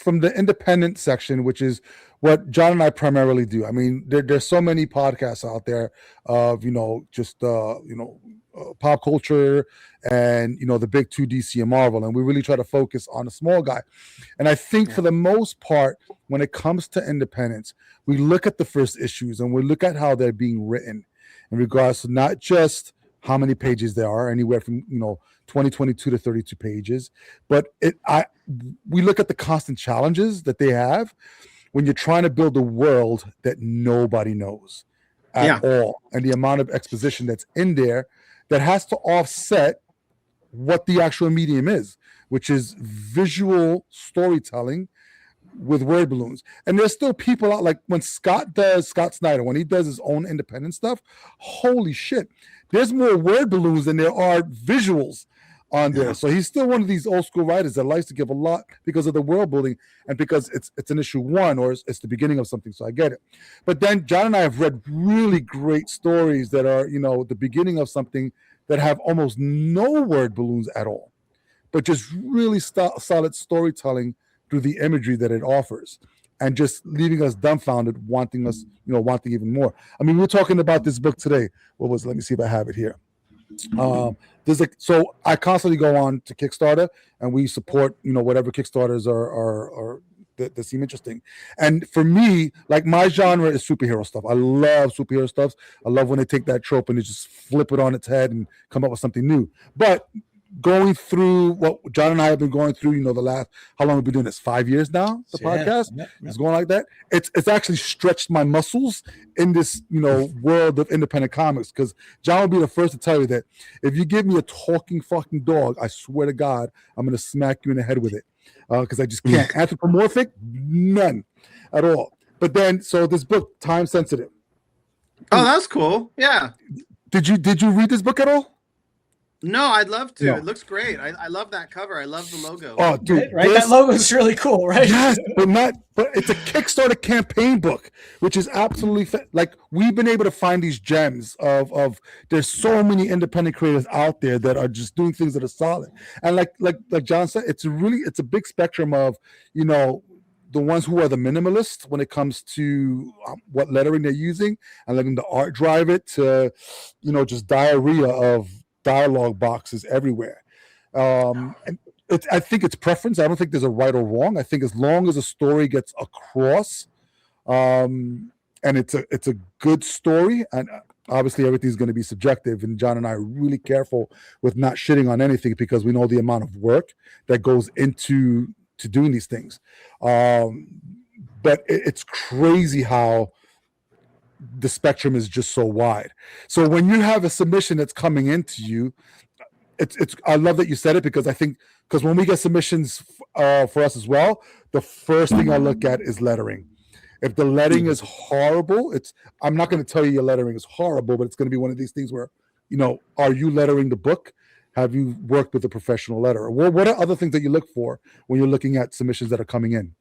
from the independent section, which is what John and I primarily do. I mean, there's so many podcasts out there of pop culture and the big two, DC and Marvel, and we really try to focus on the small guy. And I think for the most part, when it comes to independence, we look at the first issues and we look at how they're being written in regards to not just how many pages there are, anywhere from 22 to 32 pages, but we look at the constant challenges that they have when you're trying to build a world that nobody knows at all, and the amount of exposition that's in there that has to offset what the actual medium is, which is visual storytelling with word balloons. And there's still people out, like when Scott Snyder, when he does his own independent stuff, holy shit, there's more word balloons than there are visuals on there. So he's still one of these old school writers that likes to give a lot because of the world building and because it's an issue one, or it's the beginning of something. So I get it. But then John and I have read really great stories that are, the beginning of something that have almost no word balloons at all, but just really solid storytelling through the imagery that it offers, and just leaving us dumbfounded, wanting even more. I mean, we were talking about this book today. Let me see if I have it here. There's like, so I constantly go on to Kickstarter and we support, whatever Kickstarters are that seem interesting. And for me, like my genre is superhero stuff. I love superhero stuff. I love when they take that trope and they just flip it on its head and come up with something new. But going through what John and I have been going through, the last, how long have we been doing this? 5 years now, the podcast. It's going like that. It's actually stretched my muscles in this, world of independent comics. Because John will be the first to tell you that if you give me a talking fucking dog, I swear to God, I'm gonna smack you in the head with it. Because I just can't. Anthropomorphic, none at all. But then, so this book, Time Sensitive. Oh, that's cool. Yeah. Did you read this book at all? No, I'd love to. No. It looks great. I love that cover. I love the logo. Oh, dude, right? That logo is really cool, right? Yes, but it's a Kickstarter campaign book, which is absolutely like we've been able to find these gems of there's so many independent creators out there that are just doing things that are solid. And like John said, it's a big spectrum of, the ones who are the minimalists when it comes to what lettering they're using and letting the art drive it to, just diarrhea of dialogue boxes everywhere. And I think it's preference. I don't think there's a right or wrong. I think as long as a story gets across, and it's a good story, and obviously everything's going to be subjective. And John and I are really careful with not shitting on anything because we know the amount of work that goes into doing these things. But it's crazy how the spectrum is just so wide. So when you have a submission that's coming into you, it's I love that you said it because I think when we get submissions for us as well, the first thing I look at is lettering. If the lettering is horrible, I'm not going to tell you your lettering is horrible, but it's going to be one of these things where, are you lettering the book? Have you worked with a professional letterer? What are other things that you look for when you're looking at submissions that are coming in?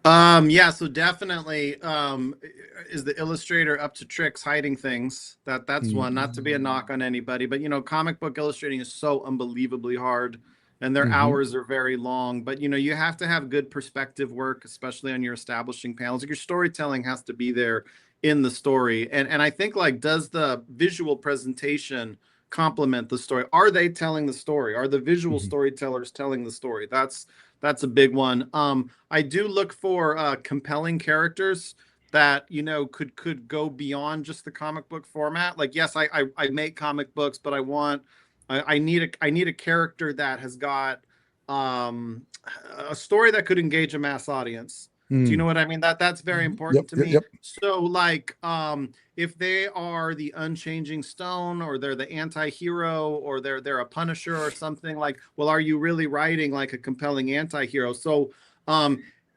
Yeah, so definitely is the illustrator up to tricks hiding things. That's one, not to be a knock on anybody, but comic book illustrating is so unbelievably hard and their hours are very long, but you have to have good perspective work, especially on your establishing panels. Like your storytelling has to be there in the story. And I think does the visual presentation complement the story? Are they telling the story? Are the visual storytellers telling the story? That's a big one. I do look for compelling characters that could go beyond just the comic book format. Like, yes, I make comic books, but I need a character that has got a story that could engage a mass audience. Do you know what I mean? That's very important to me. Yep. So if they are the unchanging stone or they're the anti-hero or they're a Punisher or something, well, are you really writing like a compelling anti-hero? So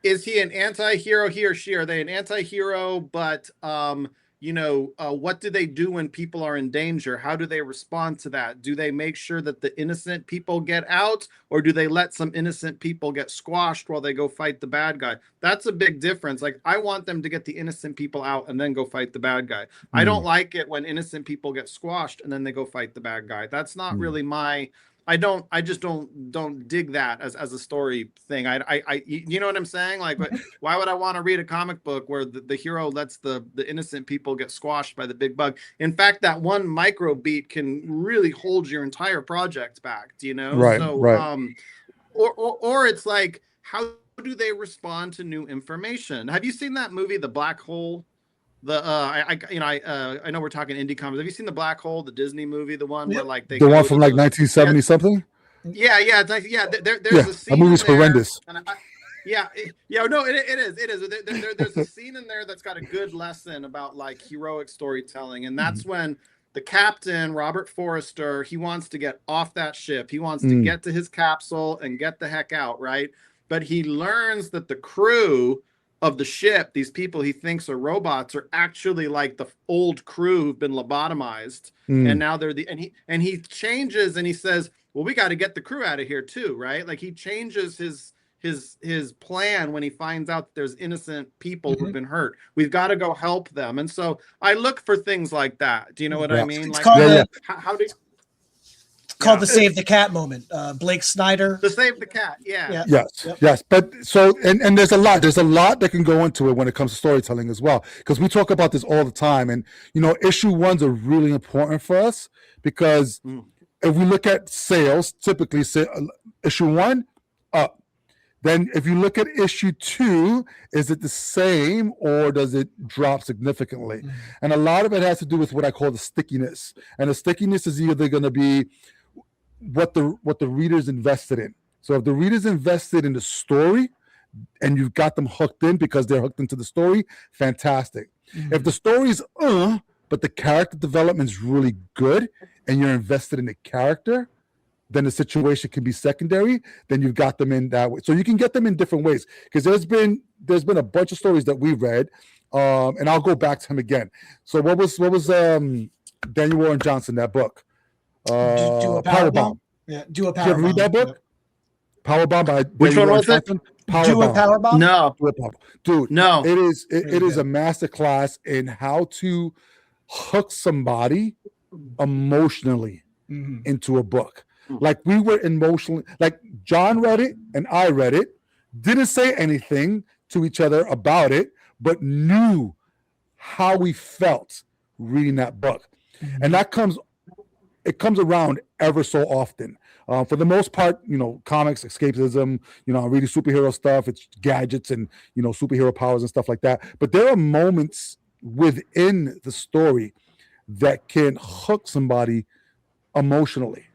is he an anti-hero, he or she? Are they an anti-hero, but what do they do when people are in danger? How do they respond to that? Do they make sure that the innocent people get out, or do they let some innocent people get squashed while they go fight the bad guy? That's a big difference. Like, I want them to get the innocent people out and then go fight the bad guy. I don't like it when innocent people get squashed and then they go fight the bad guy. That's not really I just don't dig that as a story thing. You know what I'm saying? Like, why would I want to read a comic book where the hero lets the innocent people get squashed by the big bug? In fact, that one micro beat can really hold your entire project back. Do you know? Right. So, right. Or it's like, how do they respond to new information? Have you seen that movie, The Black Hole? I know we're talking indie comics. Have you seen The Black Hole, the Disney movie, the one where the one from 1970 something? Yeah. There's a scene. That movie's horrendous. No, it is. There's a scene in there that's got a good lesson about heroic storytelling, and that's when the captain, Robert Forrester, he wants to get off that ship. He wants to get to his capsule and get the heck out, right? But he learns that the crew of the ship, these people he thinks are robots, are actually like the old crew who've been lobotomized, and now they're and he changes and he says, well, we got to get the crew out of here too, right? Like, he changes his plan when he finds out that there's innocent people who've been hurt. We've got to go help them. And so I look for things like that. Do you know what I mean? It's Like, called called Yeah. the Save the Cat moment. Blake Snyder. To save the cat. Yeah. Yeah. Yes, Yep. yes, but so and there's a lot that can go into it when it comes to storytelling as well, because we talk about this all the time, and issue ones are really important for us because if we look at sales, typically issue one up. Then if you look at issue two, is it the same or does it drop significantly? And a lot of it has to do with what I call the stickiness, and the stickiness is either going to be what the readers invested in. So if the readers invested in the story and you've got them hooked in because they're hooked into the story, fantastic. If the story's but the character development is really good and you're invested in the character, then the situation can be secondary. Then you've got them in that way. So you can get them in different ways, because there's been a bunch of stories that we read, and I'll go back to him again. So what was Daniel Warren Johnson, that book? Do a Powerbomb. Yeah, do a Powerbomb. Did you ever read that book? Yep. Powerbomb by Which Daniel one was it? Johnson? Do a Powerbomb. No. Dude, No. it is Really a master class in how to hook somebody emotionally into a book. Like, we were emotionally, like, John read it and I read it, didn't say anything to each other about it, but knew how we felt reading that book. And that comes around ever so often. For the most part, comics, escapism, reading superhero stuff, it's gadgets and, superhero powers and stuff like that. But there are moments within the story that can hook somebody emotionally.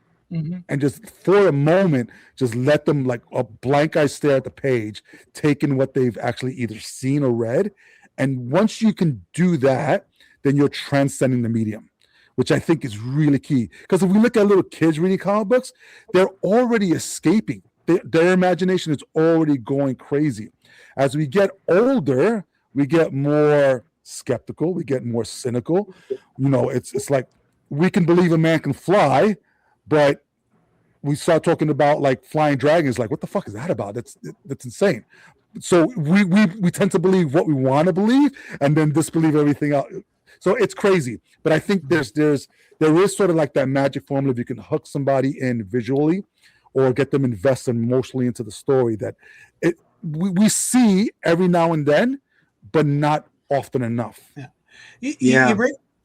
And just for a moment, just let them, like a blank eye stare at the page, taking what they've actually either seen or read. And once you can do that, then you're transcending the medium, which I think is really key. Because if we look at little kids reading comic books, they're already escaping. Their imagination is already going crazy. As we get older, we get more skeptical, we get more cynical. It's like, we can believe a man can fly, but we start talking about like flying dragons, like, what the fuck is that about? That's insane. So we tend to believe what we want to believe and then disbelieve everything else. So it's crazy. But I think there is sort of like that magic formula. If you can hook somebody in visually or get them invested emotionally into the story, that we see every now and then, but not often enough. Yeah.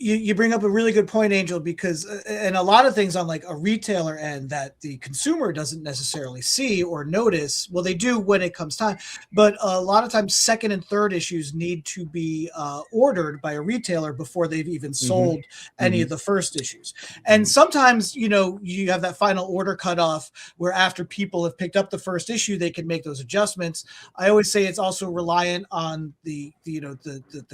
You bring up a really good point, Angel, because and a lot of things on like a retailer end that the consumer doesn't necessarily see or notice. Well, they do when it comes time, but a lot of times second and third issues need to be ordered by a retailer before they've even sold any of the first issues. And sometimes, you have that final order cutoff where after people have picked up the first issue, they can make those adjustments. I always say it's also reliant on the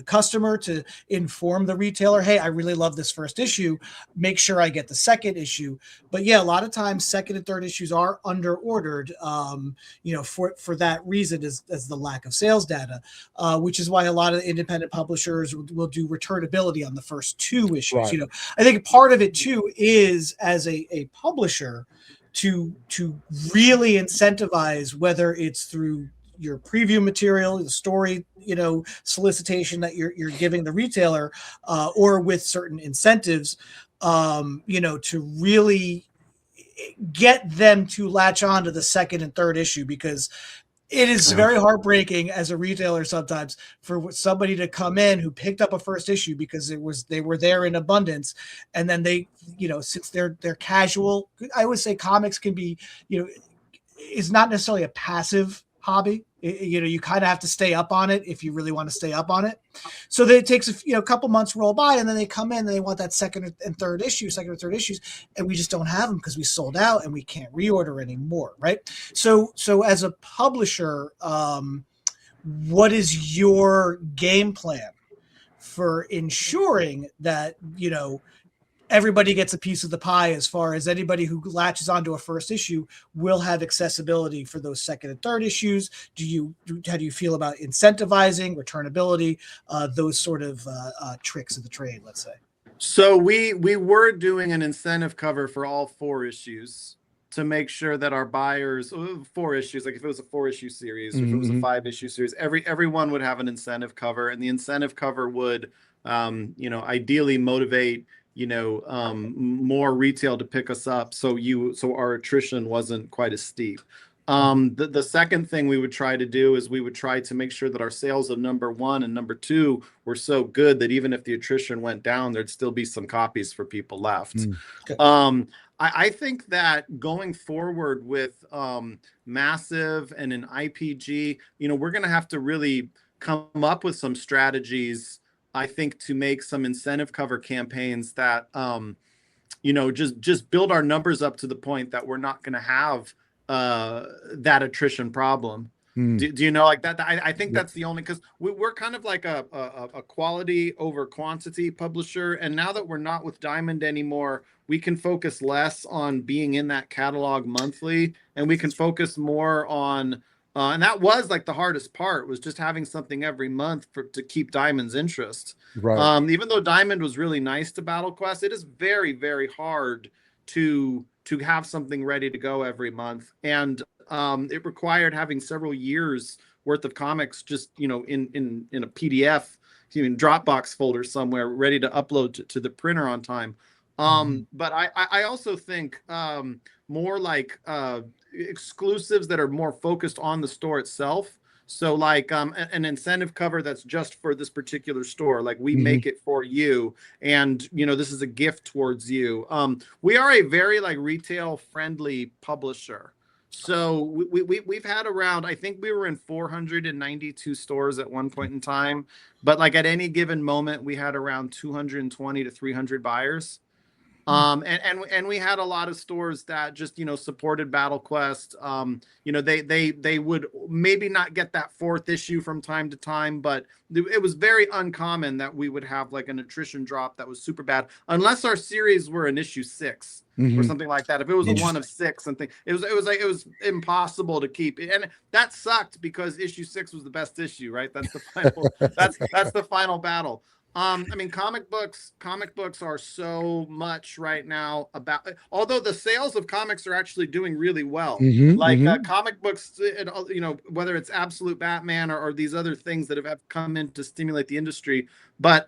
customer to inform the retailer, hey, I really love this first issue, make sure I get the second issue. But yeah, a lot of times second and third issues are under ordered, for that reason, as the lack of sales data, which is why a lot of independent publishers will do returnability on the first two issues. Right. I think part of it too is, as a publisher, to really incentivize, whether it's through your preview material, the story, solicitation that you're giving the retailer, or with certain incentives, to really get them to latch on to the second and third issue, because it is very heartbreaking as a retailer sometimes for somebody to come in who picked up a first issue because they were there in abundance, and then they, since they're casual. I would say comics can be, is not necessarily a passive hobby. You kind of have to stay up on it if you really want to stay up on it. So that it takes a couple months roll by, and then they come in and they want that second or third issues, and we just don't have them because we sold out and we can't reorder anymore, right? So as a publisher, what is your game plan for ensuring that everybody gets a piece of the pie, as far as anybody who latches onto a first issue will have accessibility for those second and third issues? How do you feel about incentivizing, returnability, those sort of tricks of the trade, let's say? So we were doing an incentive cover for all 4 issues to make sure that our buyers, 4 issues, like if it was a 4-issue series, or if it was a 5-issue series, everyone would have an incentive cover, and the incentive cover would, ideally motivate more retail to pick us up, so our attrition wasn't quite as steep. The second thing we would try to do is we would try to make sure that our sales of number 1 and number 2 were so good that even if the attrition went down, there'd still be some copies for people left. Okay. I think that going forward with Massive and an IPG, we're going to have to really come up with some strategies, I think, to make some incentive cover campaigns that, just build our numbers up to the point that we're not going to have that attrition problem. Do you know, like that? I think that's the only, because we're kind of like a quality over quantity publisher. And now that we're not with Diamond anymore, we can focus less on being in that catalog monthly, and we can focus more on, and that was like the hardest part, was just having something every month to keep Diamond's interest. Right. Even though Diamond was really nice to Battle Quest, it is very, very hard to have something ready to go every month. And it required having several years worth of comics just, in a PDF, Dropbox folder somewhere ready to upload to the printer on time. But I also think more like exclusives that are more focused on the store itself. So like an incentive cover that's just for this particular store, like we make it for you, and this is a gift towards you. We are a very like retail friendly publisher. So we've had around, I think we were in 492 stores at one point in time, but like at any given moment we had around 220 to 300 buyers. And we had a lot of stores that just, supported Battle Quest. They would maybe not get that 4th issue from time to time, but it was very uncommon that we would have like an attrition drop that was super bad, unless our series were an issue 6 or something like that. If it was a 1 of 6 something, it was impossible to keep. And that sucked because issue 6 was the best issue, right? That's the final, that's the final battle. Comic books are so much right now about, although the sales of comics are actually doing really well. Comic books, whether it's Absolute Batman or these other things that have come in to stimulate the industry. But,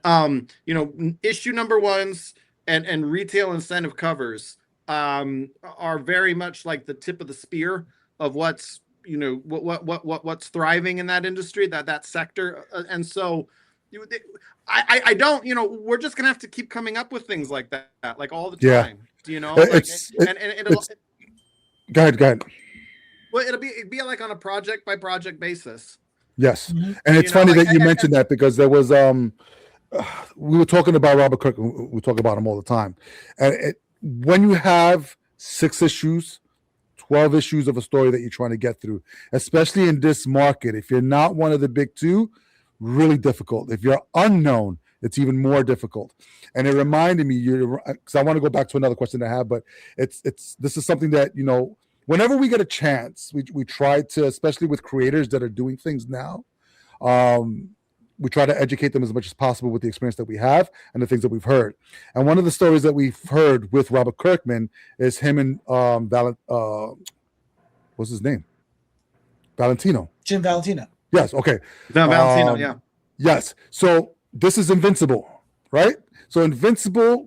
issue number 1s and retail incentive covers are very much like the tip of the spear of what's, what's thriving in that industry, that sector. And so, I don't, we're just gonna have to keep coming up with things like that, like all the time. Go ahead. Well, it'd be like on a project by project basis. Yes, and it's funny that you mentioned that, because there was we were talking about Robert Kirk. We talk about him all the time, and when you have 6 issues, 12 issues of a story that you're trying to get through, especially in this market, if you're not one of the big 2. Really difficult. If you're unknown, it's even more difficult. And it reminded me, because I want to go back to another question I have, but this is something that, whenever we get a chance, we try to, especially with creators that are doing things now, we try to educate them as much as possible with the experience that we have and the things that we've heard. And one of the stories that we've heard with Robert Kirkman is him and what's his name? Valentino. Jim Valentino. Yes. Okay. Valentino. Yeah. Yes. So this is Invincible, right? So Invincible,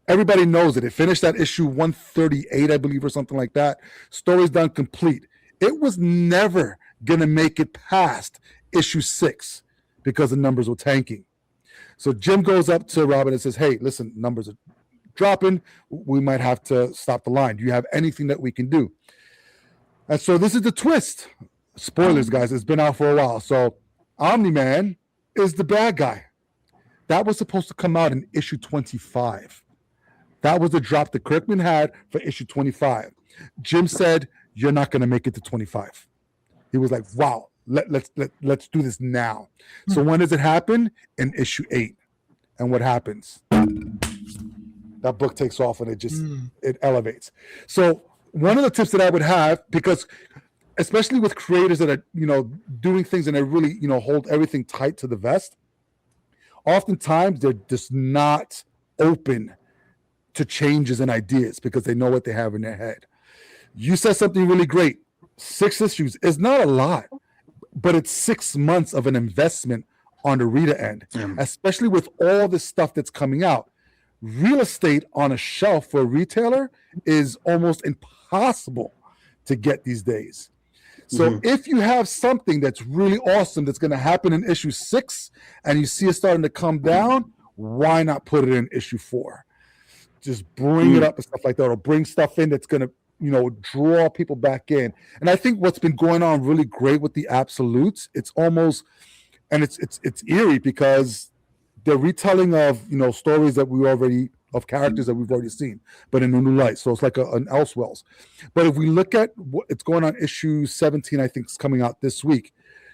everybody knows it. It finished at issue 138, I believe, or something like that. Story's done complete. It was never gonna make it past issue 6 because the numbers were tanking. So Jim goes up to Robin and says, "Hey, listen, numbers are dropping. We might have to stop the line. Do you have anything that we can do?" And so this is the twist. Spoilers, guys, it's been out for a while. So Omni-Man is the bad guy. That was supposed to come out in issue 25. That was the drop that Kirkman had for issue 25. Jim said, "You're not going to make it to 25." He was like, "Wow, let's do this now." So when does it happen? In issue 8. And what happens? That book takes off and it elevates. So one of the tips that I would have, because especially with creators that are, doing things and they really, hold everything tight to the vest, oftentimes they're just not open to changes and ideas because they know what they have in their head. You said something really great. 6 issues is not a lot, but it's 6 months of an investment on the reader end, especially with all the stuff that's coming out. real estate on a shelf for a retailer is almost impossible to get these days. So if you have something that's really awesome that's going to happen in issue 6 and you see it starting to come down, why not put it in issue 4? Just bring it up and stuff like that, or bring stuff in that's going to, draw people back in. And I think what's been going on really great with the absolutes, it's almost, and it's eerie because they're retelling of, stories that we already, of characters that we've already seen, but in a new light. So it's like an Elseworlds. But if we look at what's going on, issue 17, I think is coming out this week,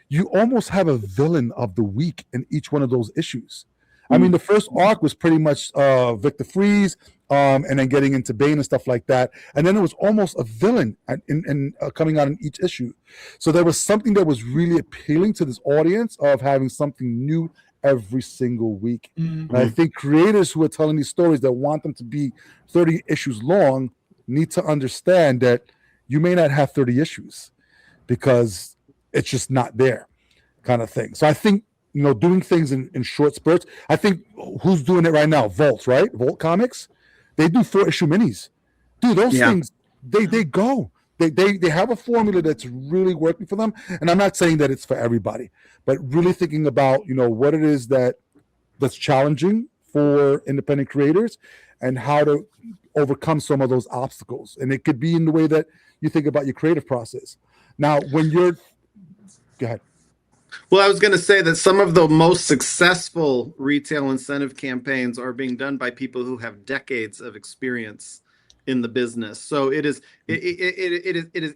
you almost have a villain of the week in each one of those issues. I mean, the first arc was pretty much Victor Freeze, and then getting into Bane and stuff like that. And then it was almost a villain in coming out in each issue. So there was something that was really appealing to this audience of having something new every single week. And I think creators who are telling these stories that want them to be 30 issues long need to understand that you may not have 30 issues because it's just not there, kind of thing. So I think, doing things in short spurts. I think who's doing it right now? Vault, right? Vault Comics. They do 4-issue minis. Dude, those things, they go. They have a formula that's really working for them. And I'm not saying that it's for everybody, but really thinking about, what it is that's challenging for independent creators and how to overcome some of those obstacles. And it could be in the way that you think about your creative process. Now, when you're, go ahead. Well, I was going to say that some of the most successful retail incentive campaigns are being done by people who have decades of experience in the business. So it is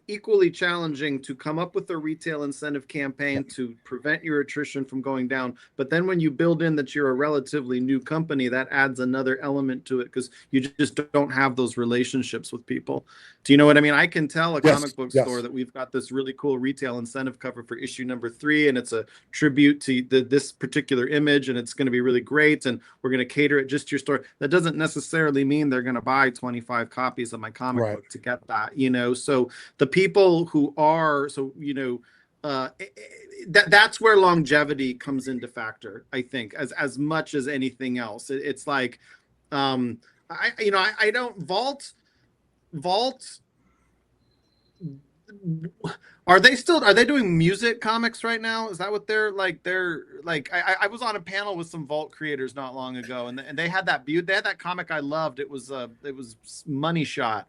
equally challenging to come up with a retail incentive campaign to prevent your attrition from going down. But then when you build in that you're a relatively new company, that adds another element to it because you just don't have those relationships with people. Do you know what I mean? I can tell a comic book store that we've got this really cool retail incentive cover for issue number 3, and it's a tribute to this particular image, and it's going to be really great, and we're going to cater it just to your store. That doesn't necessarily mean they're going to buy 25 copies of my comic book to get that, so the people who are, that's where longevity comes into factor, I think, as much as anything else. It's like, I don't vault. Are they doing music comics right now? Is that what they're like? I was on a panel with some Vault creators not long ago, and they had that comic I loved. It was Money Shot.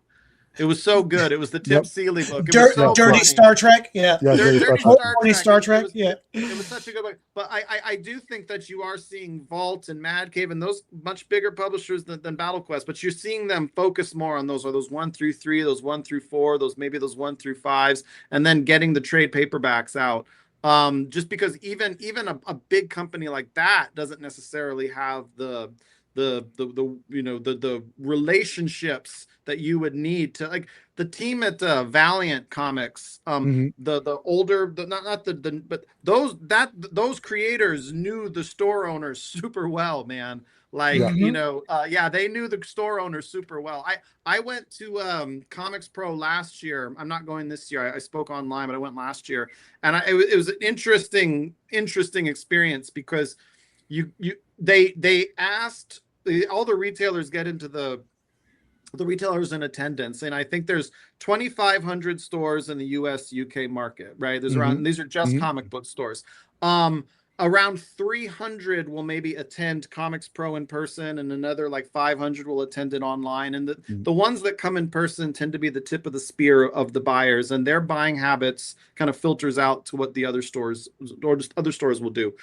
It was so good. It was the Tim Seeley book. Dirty Star Trek. Dirty Star Trek. It was such a good book. But I do think that you are seeing Vault and Mad Cave and those much bigger publishers than Battle Quest, but you're seeing them focus more on those 1 through 3, those 1 through 4, those 1 through 5s, and then getting the trade paperbacks out. Just because even a big company like that doesn't necessarily have the relationships that you would need to, like the team at Valiant Comics, the older, but those creators knew the store owners super well, man. Like, they knew the store owners super well. I went to Comics Pro last year. I'm not going this year. I spoke online, but I went last year, and it was an interesting experience because they asked all the retailers get into the retailers in attendance, and I think there's 2,500 stores in the US UK market, right? There's around, these are just comic book stores. Around 300 will maybe attend Comics Pro in person, and another like 500 will attend it online. And the ones that come in person tend to be the tip of the spear of the buyers, and their buying habits kind of filters out to what the other stores or just other stores will do.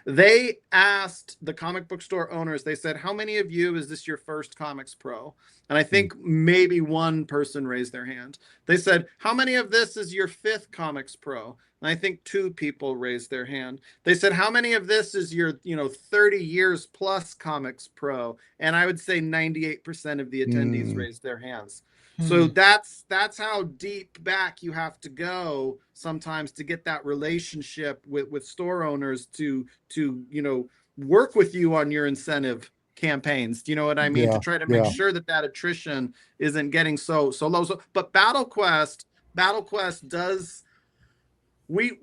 They asked the comic book store owners, they said, how many of you, is this your first Comics Pro? And I think maybe one person raised their hand. They said, how many of this is your 5th Comics Pro? And I think 2 people raised their hand. They said, how many of this is your, 30 years plus Comics Pro? And I would say 98% of the attendees raised their hands. So that's how deep back you have to go sometimes to get that relationship with store owners to work with you on your incentive campaigns. Do you know what I mean? To try to make sure that attrition isn't getting so low. But Battle Quest does, we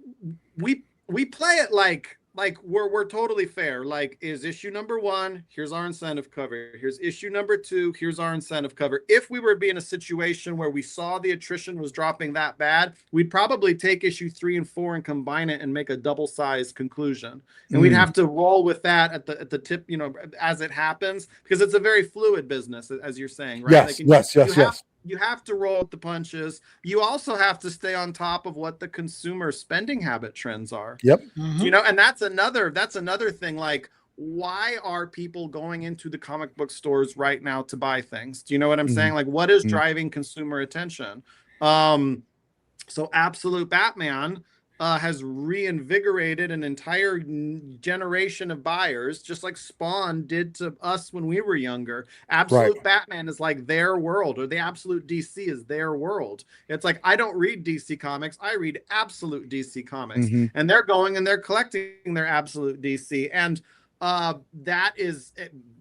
play it like like we're totally fair. Like, is issue number 1, here's our incentive cover. Here's issue number 2, here's our incentive cover. If we were being a situation where we saw the attrition was dropping that bad, we'd probably take issue 3 and 4 and combine it and make a double-sized conclusion. And we'd have to roll with that at the tip, you know, as it happens, because it's a very fluid business, as you're saying, right? Yes, like, yes. You have to roll with the punches. You also have to stay on top of what the consumer spending habit trends are. Yep. You know, and that's another thing. Like, why are people going into the comic book stores right now to buy things? Do you know what I'm saying? Like, what is driving consumer attention? So Absolute Batman has reinvigorated an entire generation of buyers, just like Spawn did to us when we were younger. Absolute Batman is like their world, or the Absolute DC is their world. It's like, I don't read DC Comics, I read Absolute DC Comics. And they're going and they're collecting their Absolute DC. And that is,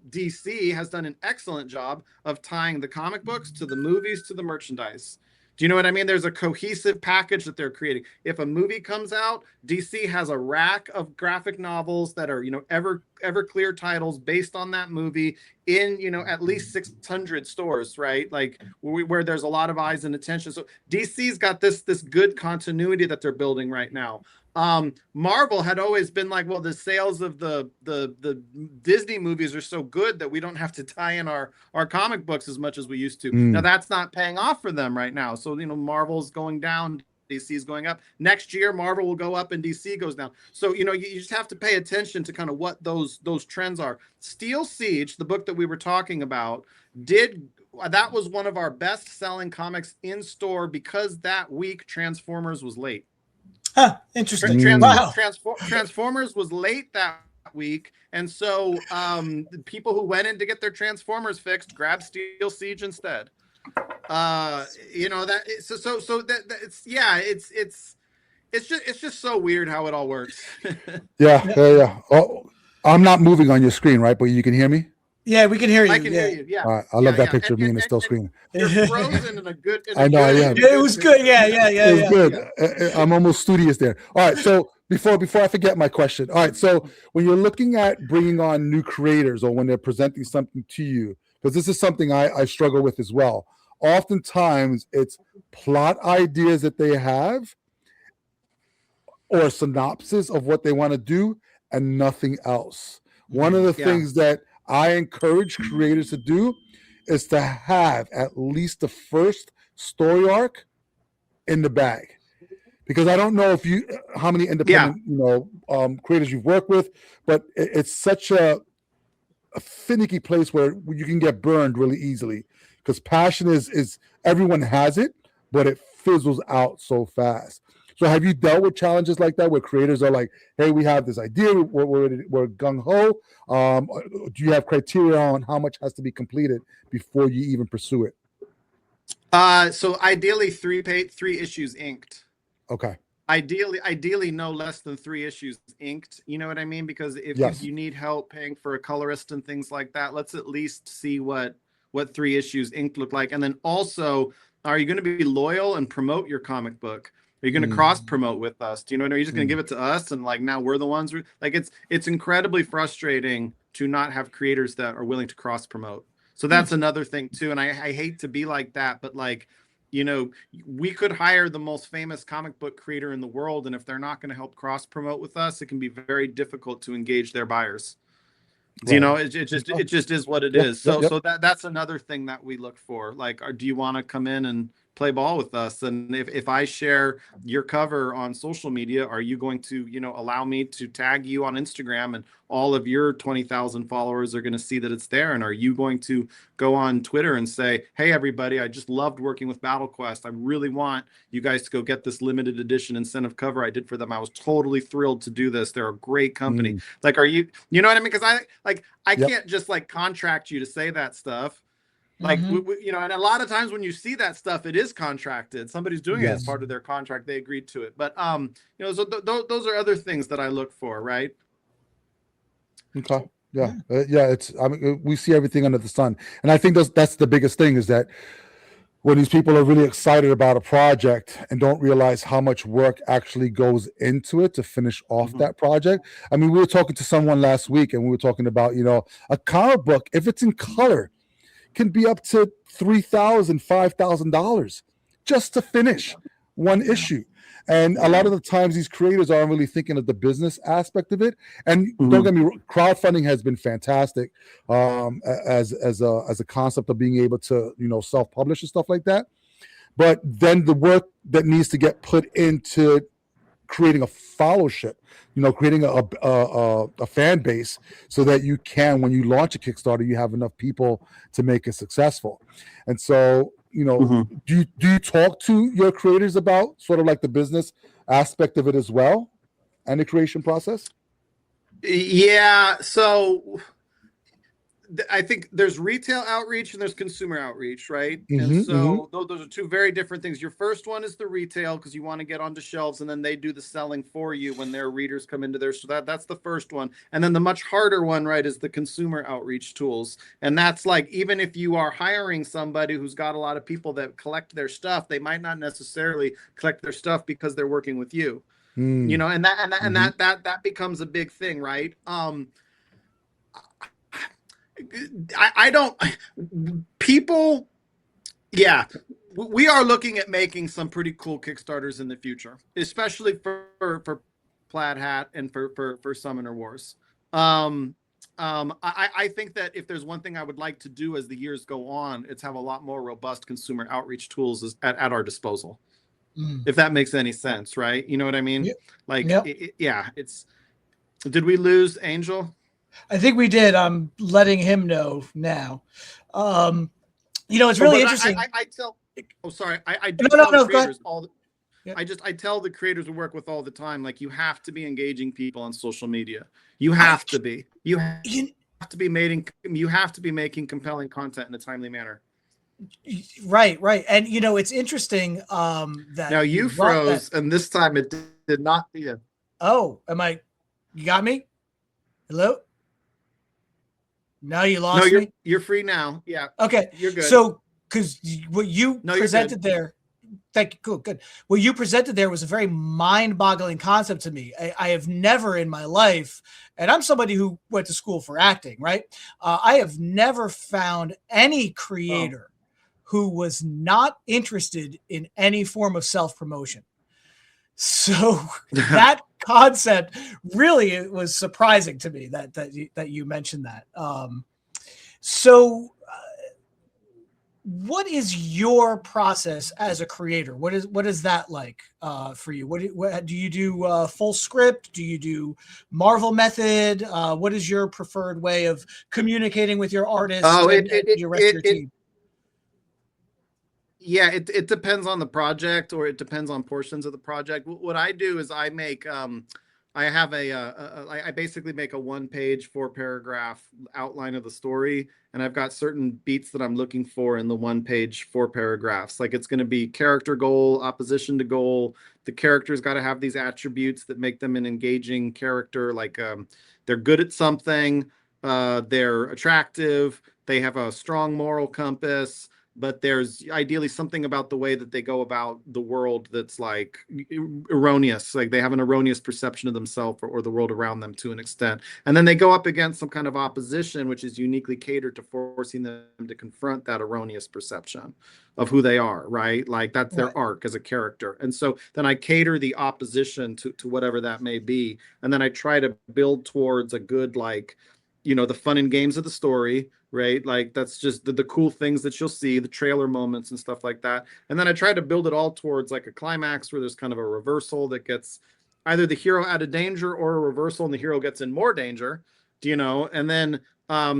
DC has done an excellent job of tying the comic books to the movies to the merchandise. Do you know what I mean? There's a cohesive package that they're creating. If a movie comes out, DC has a rack of graphic novels that are, you know, Everclear titles based on that movie in, you know, at least 600 stores, right? Like where there's a lot of eyes and attention. So DC's got this good continuity that they're building right now. Marvel had always been like, well, the sales of the Disney movies are so good that we don't have to tie in our comic books as much as we used to. Now that's not paying off for them right now. So, you know, Marvel's going down, DC's going up. Next year, Marvel will go up and DC goes down. So, you know, you just have to pay attention to kind of what those trends are. Steel Siege, the book that we were talking about, that was one of our best selling comics in store because that week Transformers was late. Huh, interesting. Wow. Transformers was late that week, and so the people who went in to get their Transformers fixed grabbed Steel Siege instead. You know, that so that it's just so weird how it all works. Yeah. Oh, I'm not moving on your screen, right? But you can hear me. Yeah, we can hear you. I can hear you. Yeah. All right. I love that picture of me in the still screen. You're frozen in a good. I know. Yeah. It was good. Yeah. It was good. I'm almost studious there. All right. So before I forget my question. All right. So when you're looking at bringing on new creators, or when they're presenting something to you, because this is something I struggle with as well. Oftentimes it's plot ideas that they have, or a synopsis of what they want to do, and nothing else. One of the things that I encourage creators to do is to have at least the first story arc in the bag, because I don't know how many independent creators you've worked with, but it's such a finicky place where you can get burned really easily, because passion is everyone has it, but it fizzles out so fast. So have you dealt with challenges like that where creators are like, hey, we have this idea, we're gung-ho. Do you have criteria on how much has to be completed before you even pursue it? So ideally three issues inked. Okay. Ideally no less than 3 issues inked. You know what I mean? Because if you need help paying for a colorist and things like that, let's at least see what 3 issues inked look like. And then also, are you going to be loyal and promote your comic book? Are you going to cross promote with us? Do you know what I mean? Are you just going to give it to us and like now we're the ones like it's incredibly frustrating to not have creators that are willing to cross promote. So that's another thing too. And I hate to be like that, but like, you know, we could hire the most famous comic book creator in the world, and if they're not going to help cross promote with us, it can be very difficult to engage their buyers. Right. You know, it just is what it is. So that's another thing that we look for. Like, do you want to come in and play ball with us? And if I share your cover on social media, are you going to, you know, allow me to tag you on Instagram and all of your 20,000 followers are going to see that it's there? And are you going to go on Twitter and say, hey, everybody, I just loved working with Battle Quest. I really want you guys to go get this limited edition incentive cover I did for them. I was totally thrilled to do this. They're a great company. Like, are you know what I mean? Because I can't just like contract you to say that stuff. Like, you know, and a lot of times when you see that stuff, it is contracted. Somebody's doing it as part of their contract. They agreed to it. But, you know, so those are other things that I look for, right? Okay. Yeah. I mean, we see everything under the sun. And I think that's the biggest thing, is that when these people are really excited about a project and don't realize how much work actually goes into it to finish off that project. I mean, we were talking to someone last week and we were talking about, a comic book, if it's in color, can be up to $3,000, $5,000 just to finish one issue. And a lot of the times, these creators aren't really thinking of the business aspect of it. And don't get me wrong, crowdfunding has been fantastic as a concept of being able to self-publish and stuff like that. But then the work that needs to get put into creating a followership, creating a fan base, so that you can, when you launch a Kickstarter, you have enough people to make it successful. And so, do you talk to your creators about sort of like the business aspect of it as well, and the creation process? Yeah. So I think there's retail outreach and there's consumer outreach, right? And so those are two very different things. Your first one is the retail, because you want to get onto shelves, and then they do the selling for you when their readers come into their store. That's the first one. And then the much harder one, right, is the consumer outreach tools. And that's like, even if you are hiring somebody who's got a lot of people that collect their stuff, they might not necessarily collect their stuff because they're working with you. And that becomes a big thing, right? I don't, people, yeah, we are looking at making some pretty cool Kickstarters in the future, especially for Plaid Hat and for Summoner Wars. I think that if there's one thing I would like to do as the years go on, it's have a lot more robust consumer outreach tools at our disposal. If that makes any sense, right? You know what I mean? Yep. Like, Yep. Did we lose Angel? I think we did. I'm letting him know now. It's really interesting. I tell the creators we work with all the time, like, you have to be engaging people on social media. You have to be making compelling content in a timely manner. Right. And it's interesting that now you froze, and this time it did not. Yeah. Oh, you got me? Hello? No, you lost me. You're free now. Yeah. Okay. You're good. So, because what you presented there, thank you. Cool. Good. What you presented there was a very mind-boggling concept to me. I have never in my life, and I'm somebody who went to school for acting, right? I have never found any creator who was not interested in any form of self-promotion. So that concept really, it was surprising to me that you mentioned that. What is your process as a creator? What is that like for you? What do you do? Full script? Do you do Marvel method? What is your preferred way of communicating with your artists and your rest of your team? Yeah, it depends on the project, or it depends on portions of the project. What I do is I make I basically make a 1-page, 4-paragraph outline of the story, and I've got certain beats that I'm looking for in the 1-page, 4 paragraphs. Like, it's going to be character goal, opposition to goal. The character's got to have these attributes that make them an engaging character. Like, they're good at something, they're attractive, they have a strong moral compass, but there's ideally something about the way that they go about the world that's like erroneous. Like, they have an erroneous perception of themselves or the world around them to an extent. And then they go up against some kind of opposition, which is uniquely catered to forcing them to confront that erroneous perception of who they are, right? Like, that's their arc as a character. And so then I cater the opposition to whatever that may be. And then I try to build towards a good, like, the fun and games of the story, right? Like, that's just the cool things that you'll see, the trailer moments and stuff like that. And then I try to build it all towards like a climax where there's kind of a reversal that gets either the hero out of danger or a reversal and the hero gets in more danger, and then have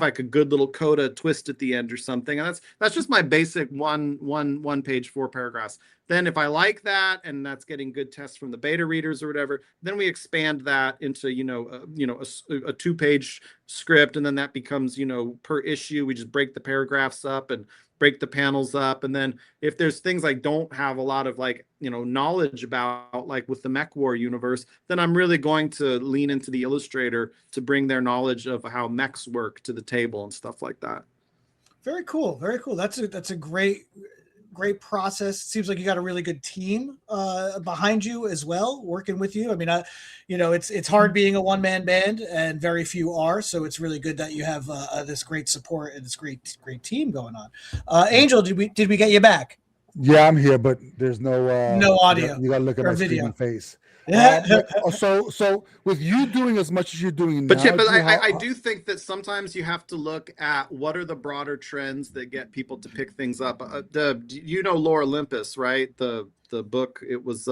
like a good little coda twist at the end or something. And that's just my basic one page, 4 paragraphs. Then if I like that, and that's getting good tests from the beta readers or whatever, then we expand that into, a 2-page script. And then that becomes, per issue, we just break the paragraphs up and break the panels up. And then if there's things I don't have a lot of knowledge about, like with the Mech War universe, then I'm really going to lean into the illustrator to bring their knowledge of how mechs work to the table and stuff like that. Very cool. Very cool. That's a great process. Seems like you got a really good team behind you as well, working with you. I mean, it's hard being a one man band, and very few are. So it's really good that you have this great support and this great team going on. Angel, did we get you back? Yeah, I'm here, but there's No audio you gotta look at or my video. screaming face. Yeah. So with you doing as much as you're doing But yeah, now, but Drew, I do think that sometimes you have to look at what are the broader trends that get people to pick things up. You know Lore Olympus, right? The book. It was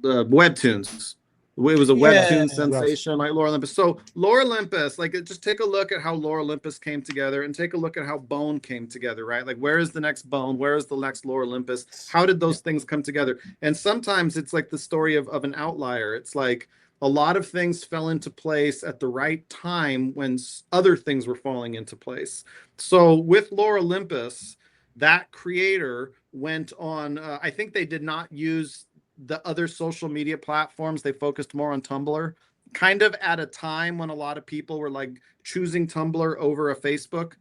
Webtoons. It was a Yeah. webtoon yes. sensation like Lore Olympus. So Lore Olympus, like just take a look at how Lore Olympus came together and take a look at how Bone came together, right? Like where is the next Bone? Where is the next Lore Olympus? How did those things come together? And sometimes it's like the story of an outlier. It's like a lot of things fell into place at the right time when other things were falling into place. So with Lore Olympus, that creator went on, I think they did not use the other social media platforms. They focused more on Tumblr, kind of at a time when a lot of people were like choosing Tumblr over a Facebook,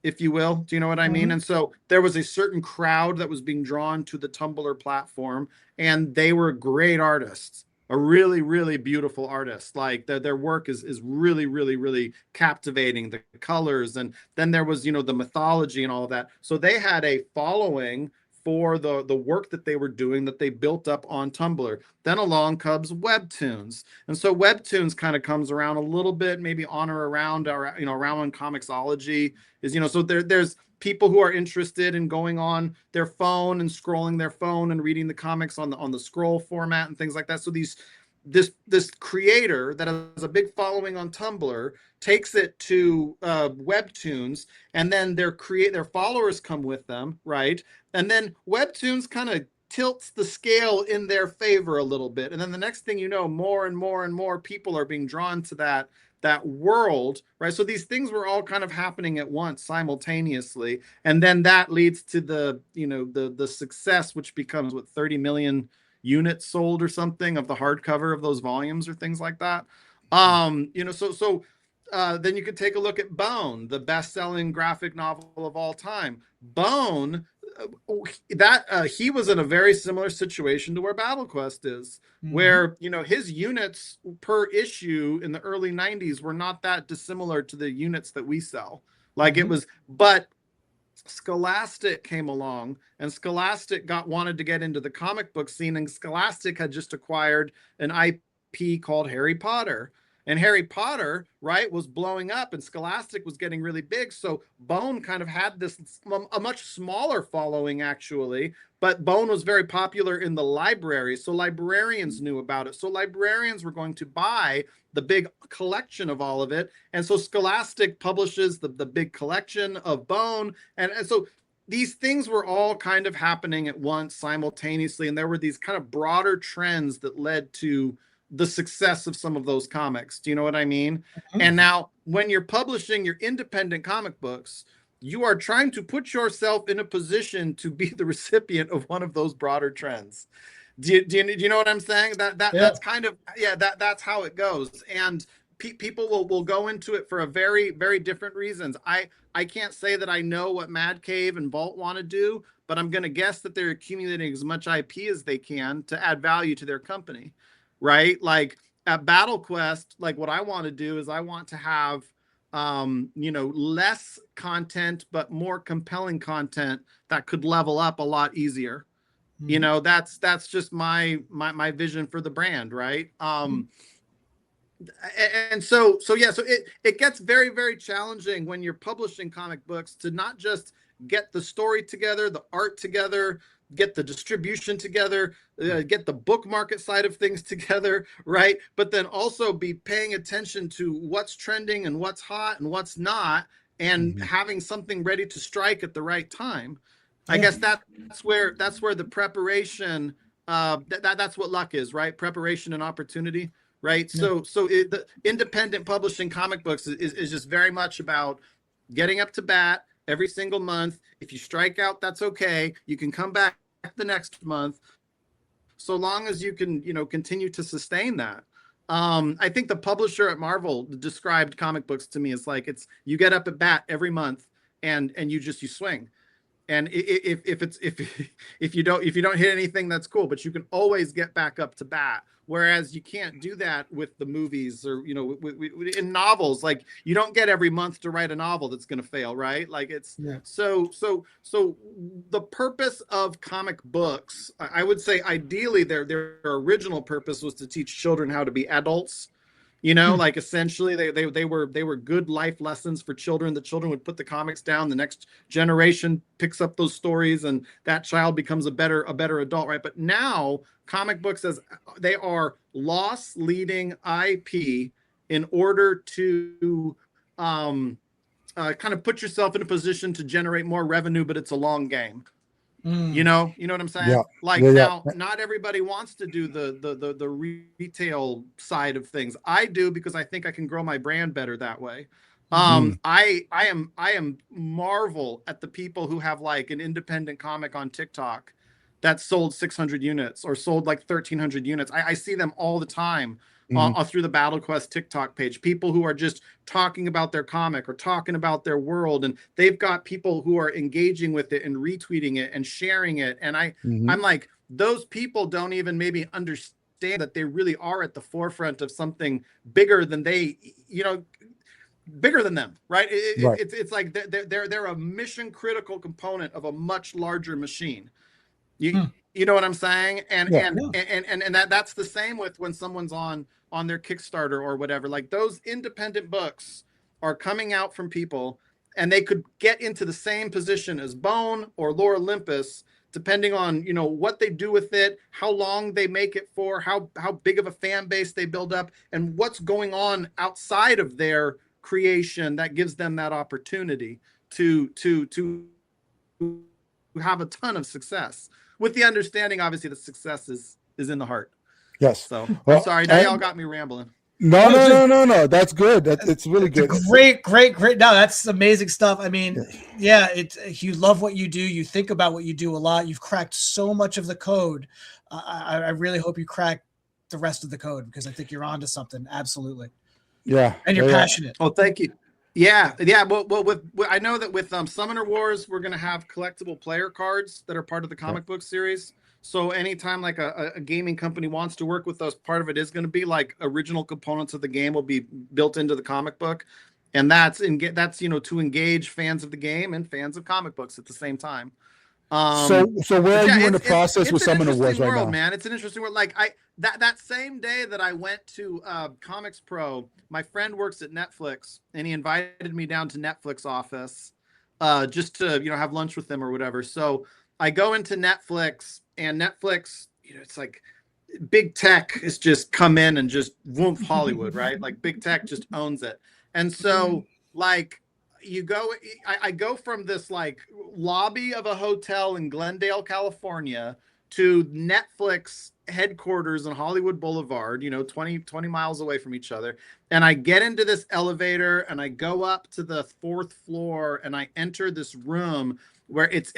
if you will. Do you know what I mean? Mhm. And so there was a certain crowd that was being drawn to the Tumblr platform, and they were great artists, a really, really beautiful artist. Like their work is really, really, really captivating. The colors, and then there was, the mythology and all of that. So they had a following for the work that they were doing that they built up on Tumblr. Then along comes Webtoons. And so Webtoons kind of comes around a little bit, maybe on or around around when Comixology is, so there's people who are interested in going on their phone and scrolling their phone and reading the comics on the scroll format and things like that. So this creator that has a big following on Tumblr takes it to Webtoons, and then their followers come with them, right? And then Webtoons kind of tilts the scale in their favor a little bit, and then the next thing you know, more and more and more people are being drawn to that world, right? So these things were all kind of happening at once simultaneously, and then that leads to the success, which becomes 30 million units sold or something of the hardcover of those volumes or things like that. Then you could take a look at Bone, the best-selling graphic novel of all time. Bone, he was in a very similar situation to where Battle Quest is, where his units per issue in the early 90s were not that dissimilar to the units that we sell. Like it was, but Scholastic came along, and Scholastic wanted to get into the comic book scene, and Scholastic had just acquired an IP called Harry Potter. And Harry Potter, right, was blowing up, and Scholastic was getting really big. So Bone kind of had a much smaller following, actually, but Bone was very popular in the library. So librarians knew about it. So librarians were going to buy the big collection of all of it. And so Scholastic publishes the big collection of Bone. And so these things were all kind of happening at once simultaneously. And there were these kind of broader trends that led to the success of some of those comics. Do you know what I mean? Mm-hmm. And now when you're publishing your independent comic books, you are trying to put yourself in a position to be the recipient of one of those broader trends. Do you know what I'm saying? That's kind of, that's how it goes. And people will go into it for a very, very different reasons. I can't say that I know what Mad Cave and Vault want to do, but I'm going to guess that they're accumulating as much IP as they can to add value to their company, right? Like at Battle Quest, like what I want to do is I want to have less content, but more compelling content that could level up a lot easier. That's just my vision for the brand, right? And so it gets very, very challenging when you're publishing comic books to not just get the story together, the art together, get the distribution together, get the book market side of things together, right? But then also be paying attention to what's trending and what's hot and what's not, and having something ready to strike at the right time. I guess that's where the preparation, that's what luck is, right? Preparation and opportunity, right? So the independent publishing comic books is just very much about getting up to bat every single month. If you strike out, that's okay. You can come back the next month, so long as you can, continue to sustain that. I think the publisher at Marvel described comic books to me as like, it's, you get up at bat every month and you swing. And if you don't hit anything, that's cool, but you can always get back up to bat. Whereas you can't do that with the movies, or in novels. Like, you don't get every month to write a novel that's going to fail, right? Like, it's so the purpose of comic books, I would say, ideally their original purpose was to teach children how to be adults. Like, essentially they were good life lessons for children. The children would put the comics down, the next generation picks up those stories, and that child becomes a better adult, right? But now comic books, as they are loss leading IP, in order to kind of put yourself in a position to generate more revenue, but it's a long game. You know what I'm saying? Yeah. Like, now, not everybody wants to do the retail side of things. I do, because I think I can grow my brand better that way. I am marvel at the people who have like an independent comic on TikTok that sold 600 units or sold like 1,300 units. I see them all the time. Through the Battle Quest TikTok page, people who are just talking about their comic or talking about their world, and they've got people who are engaging with it and retweeting it and sharing it. And I'm like, those people don't even maybe understand that they really are at the forefront of something bigger than they, bigger than them, right? It's like they're a mission critical component of a much larger machine. You know what I'm saying? And that's the same with when someone's on their Kickstarter or whatever. Like, those independent books are coming out from people, and they could get into the same position as Bone or Lore Olympus, depending on what they do with it, how long they make it for, how big of a fan base they build up, and what's going on outside of their creation that gives them that opportunity to have a ton of success, with the understanding, obviously, that success is in the heart. Yes. So I'm sorry, now y'all got me rambling. No. That's good. It's really good. Great. No, that's amazing stuff. I mean, you love what you do. You think about what you do a lot. You've cracked so much of the code. I really hope you crack the rest of the code, because I think you're onto something. Absolutely. Yeah. And you're passionate. Oh, thank you. Yeah. Well, I know that with Summoner Wars, we're going to have collectible player cards that are part of the comic book series. So anytime like a gaming company wants to work with us, part of it is going to be like original components of the game will be built into the comic book. And that's to engage fans of the game and fans of comic books at the same time. So where are you in the process with Summoner Wars right now? Man, it's an interesting world. Like, that same day that I went to Comics Pro, my friend works at Netflix, and he invited me down to Netflix office just to have lunch with them or whatever. So I go into Netflix, and Netflix, it's like big tech has just come in and just woof Hollywood, right? Like, big tech just owns it. And so, like, I go from this like lobby of a hotel in Glendale, California, to Netflix headquarters on Hollywood Boulevard, 20 miles away from each other. And I get into this elevator, and I go up to the 4th floor, and I enter this room where it's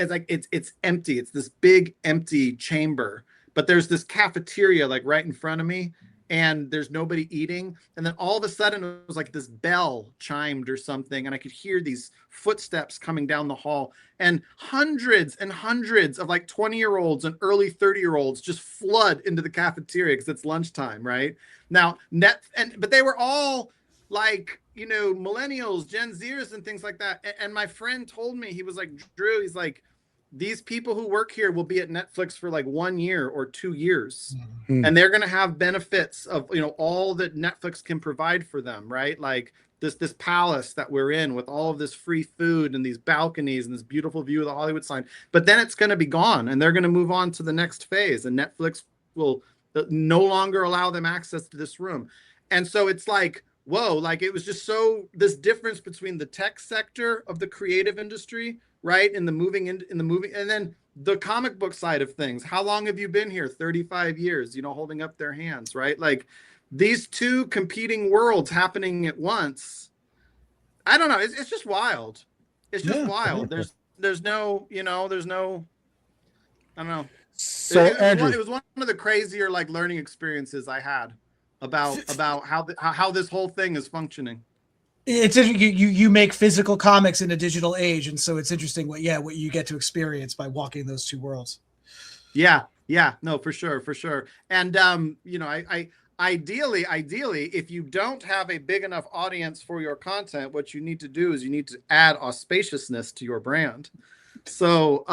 empty. It's this big empty chamber, but there's this cafeteria like right in front of me, and there's nobody eating. And then all of a sudden it was like this bell chimed or something, and I could hear these footsteps coming down the hall, and hundreds and hundreds of like 20-year-olds and early 30-year-olds just flood into the cafeteria because it's lunchtime, right? Now, but they were all like, millennials, Gen Zers and things like that. And my friend told me, he was like, Drew, he's like, these people who work here will be at Netflix for like 1 year or 2 years, and they're going to have benefits of, all that Netflix can provide for them, right? Like this palace that we're in with all of this free food and these balconies and this beautiful view of the Hollywood sign, but then it's going to be gone, and they're going to move on to the next phase, and Netflix will no longer allow them access to this room. And so it's like, whoa, like, it was just so this difference between the tech sector of the creative industry, right, in the movie, and then the comic book side of things. How long have you been here? 35 years, holding up their hands, right? Like, these two competing worlds happening at once. I don't know. It's just wild. It's just wild. There's no, there's no, I don't know. So Andrew, it was one of the crazier like learning experiences I had. about how this whole thing is functioning. It's you make physical comics in a digital age, and so it's interesting what you get to experience by walking those two worlds. Yeah, no, for sure. And you know, I ideally, if you don't have a big enough audience for your content, what you need to do is you need to add auspiciousness to your brand. So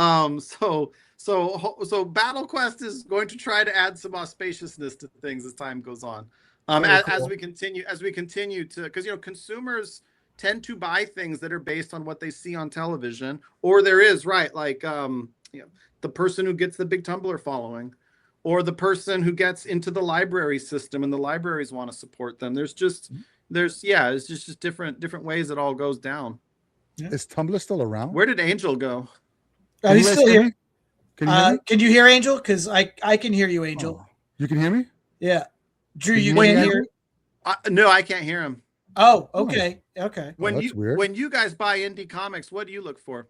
Battle Quest is going to try to add some auspiciousness to things as time goes on. As we continue to, because consumers tend to buy things that are based on what they see on television, or there is the person who gets the big Tumblr following, or the person who gets into the library system and the libraries want to support them. It's just different ways it all goes down. Yeah. Is Tumblr still around? Where did Angel go? He's still here. Can you hear me? Can you hear Angel? Because I can hear you, Angel. Oh, you can hear me? Yeah. Drew, you can't hear? No, I can't hear him. Oh, okay. Okay. When you guys buy indie comics, what do you look for?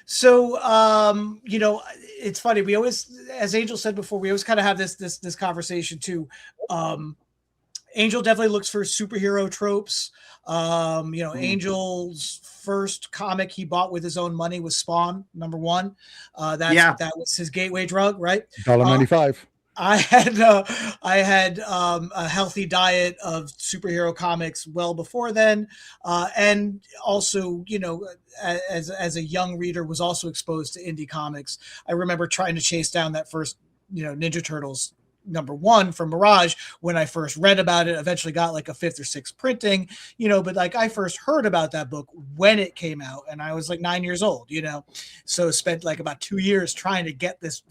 So, it's funny. We always, as Angel said before, we always kind of have this conversation too. Angel definitely looks for superhero tropes. Angel's first comic he bought with his own money was Spawn #1. That was his gateway drug, right? $1.95. I had a healthy diet of superhero comics well before then, and also, as a young reader, was also exposed to indie comics. I remember trying to chase down that first, Ninja Turtles #1 from Mirage when I first read about it. Eventually got like a 5th or 6th printing, but like I first heard about that book when it came out, and I was like 9 years old, so spent like about 2 years trying to get this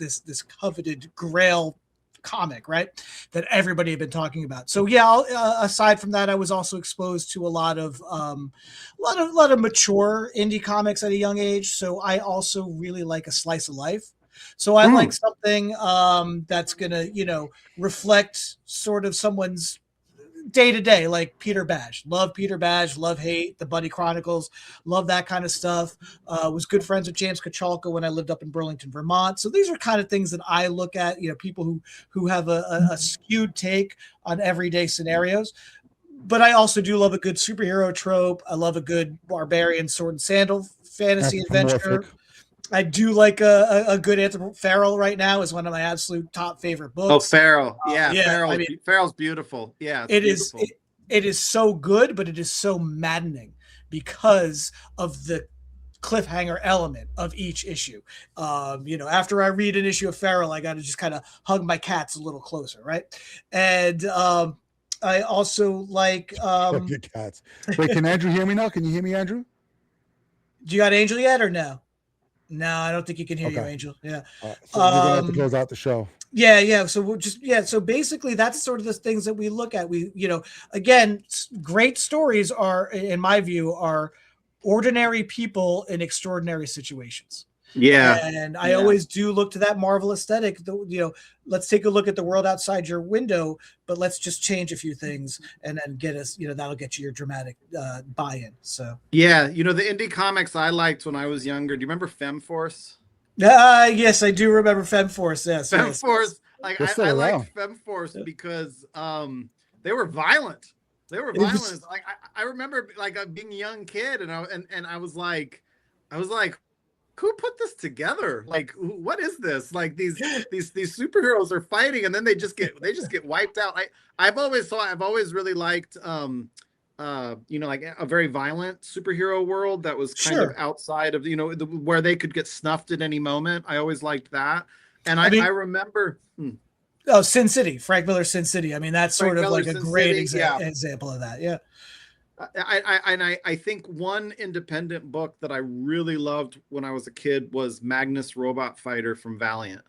coveted Grail comic, right, that everybody had been talking about. So aside from that, I was also exposed to a lot of mature indie comics at a young age. So I also really like a slice of life. So I like something that's gonna reflect sort of someone's day to day, like Peter Badge. Love Peter Badge, love Hate, the Buddy Chronicles, love that kind of stuff. Was good friends with James Kachalka when I lived up in Burlington, Vermont. So these are kind of things that I look at, people who have a skewed take on everyday scenarios. But I also do love a good superhero trope. I love a good barbarian sword and sandal fantasy adventure. I do like a good Anthony Farrell right now is one of my absolute top favorite books. Oh, Farrell. Farrell's beautiful. Yeah. It is so good, but it is so maddening because of the cliffhanger element of each issue. After I read an issue of Farrell, I got to just kind of hug my cats a little closer. Right. And, I also like, your cats. Wait, can Andrew hear me now? Can you hear me, Andrew? Do you got Angel yet or no? No, I don't think you can hear you, Angel. Yeah. So you're gonna have to close out the show. Yeah. So we'll so basically that's sort of the things that we look at. We, again, great stories are, in my view, are ordinary people in extraordinary situations. Yeah. And I always do look to that Marvel aesthetic. Let's take a look at the world outside your window, but let's just change a few things and then get us, that'll get you your dramatic buy-in. So the indie comics I liked when I was younger. Do you remember Femforce? Yes, I do remember Femforce. Yes, Femforce. Like I liked Femforce because they were violent. They were violent. Like I remember like being a young kid and I was like, who put this together? Like, what is this? Like these superheroes are fighting and then they just get wiped out. I've always really liked like a very violent superhero world that was kind of outside of where they could get snuffed at any moment. I always liked that, and I remember. Sin City, Frank Miller's Sin City. I mean, that's sort of like a great example of that. Yeah. I think one independent book that I really loved when I was a kid was Magnus Robot Fighter from Valiant.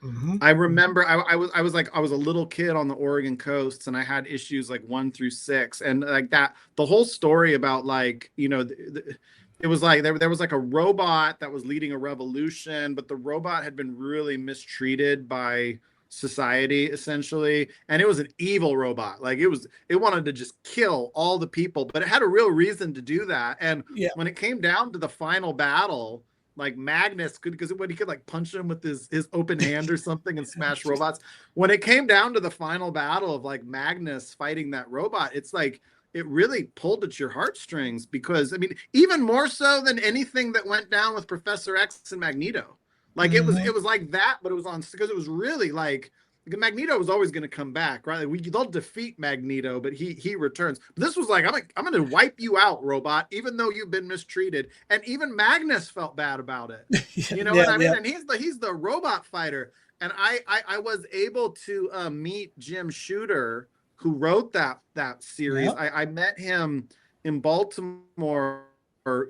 Mm-hmm. I remember I was a little kid on the Oregon coast and I had issues like 1 through 6 and like that the whole story about like it was like there was like a robot that was leading a revolution, but the robot had been really mistreated by society essentially, and it was an evil robot. Like it wanted to just kill all the people, but it had a real reason to do that. And when it came down to the final battle, like Magnus could, because when he could like punch him with his open hand or something and smash robots. When it came down to the final battle of like Magnus fighting that robot, it's like it really pulled at your heartstrings, because I mean, even more so than anything that went down with Professor X and Magneto. Like it was like that, but it was on, because it was really like Magneto was always going to come back, right? Like they'll defeat Magneto, but he returns. But this was like, I'm going to wipe you out, robot, even though you've been mistreated. And even Magnus felt bad about it. You know what I mean? And he's the robot fighter. And I was able to meet Jim Shooter, who wrote that series. Yep. I met him in Baltimore, or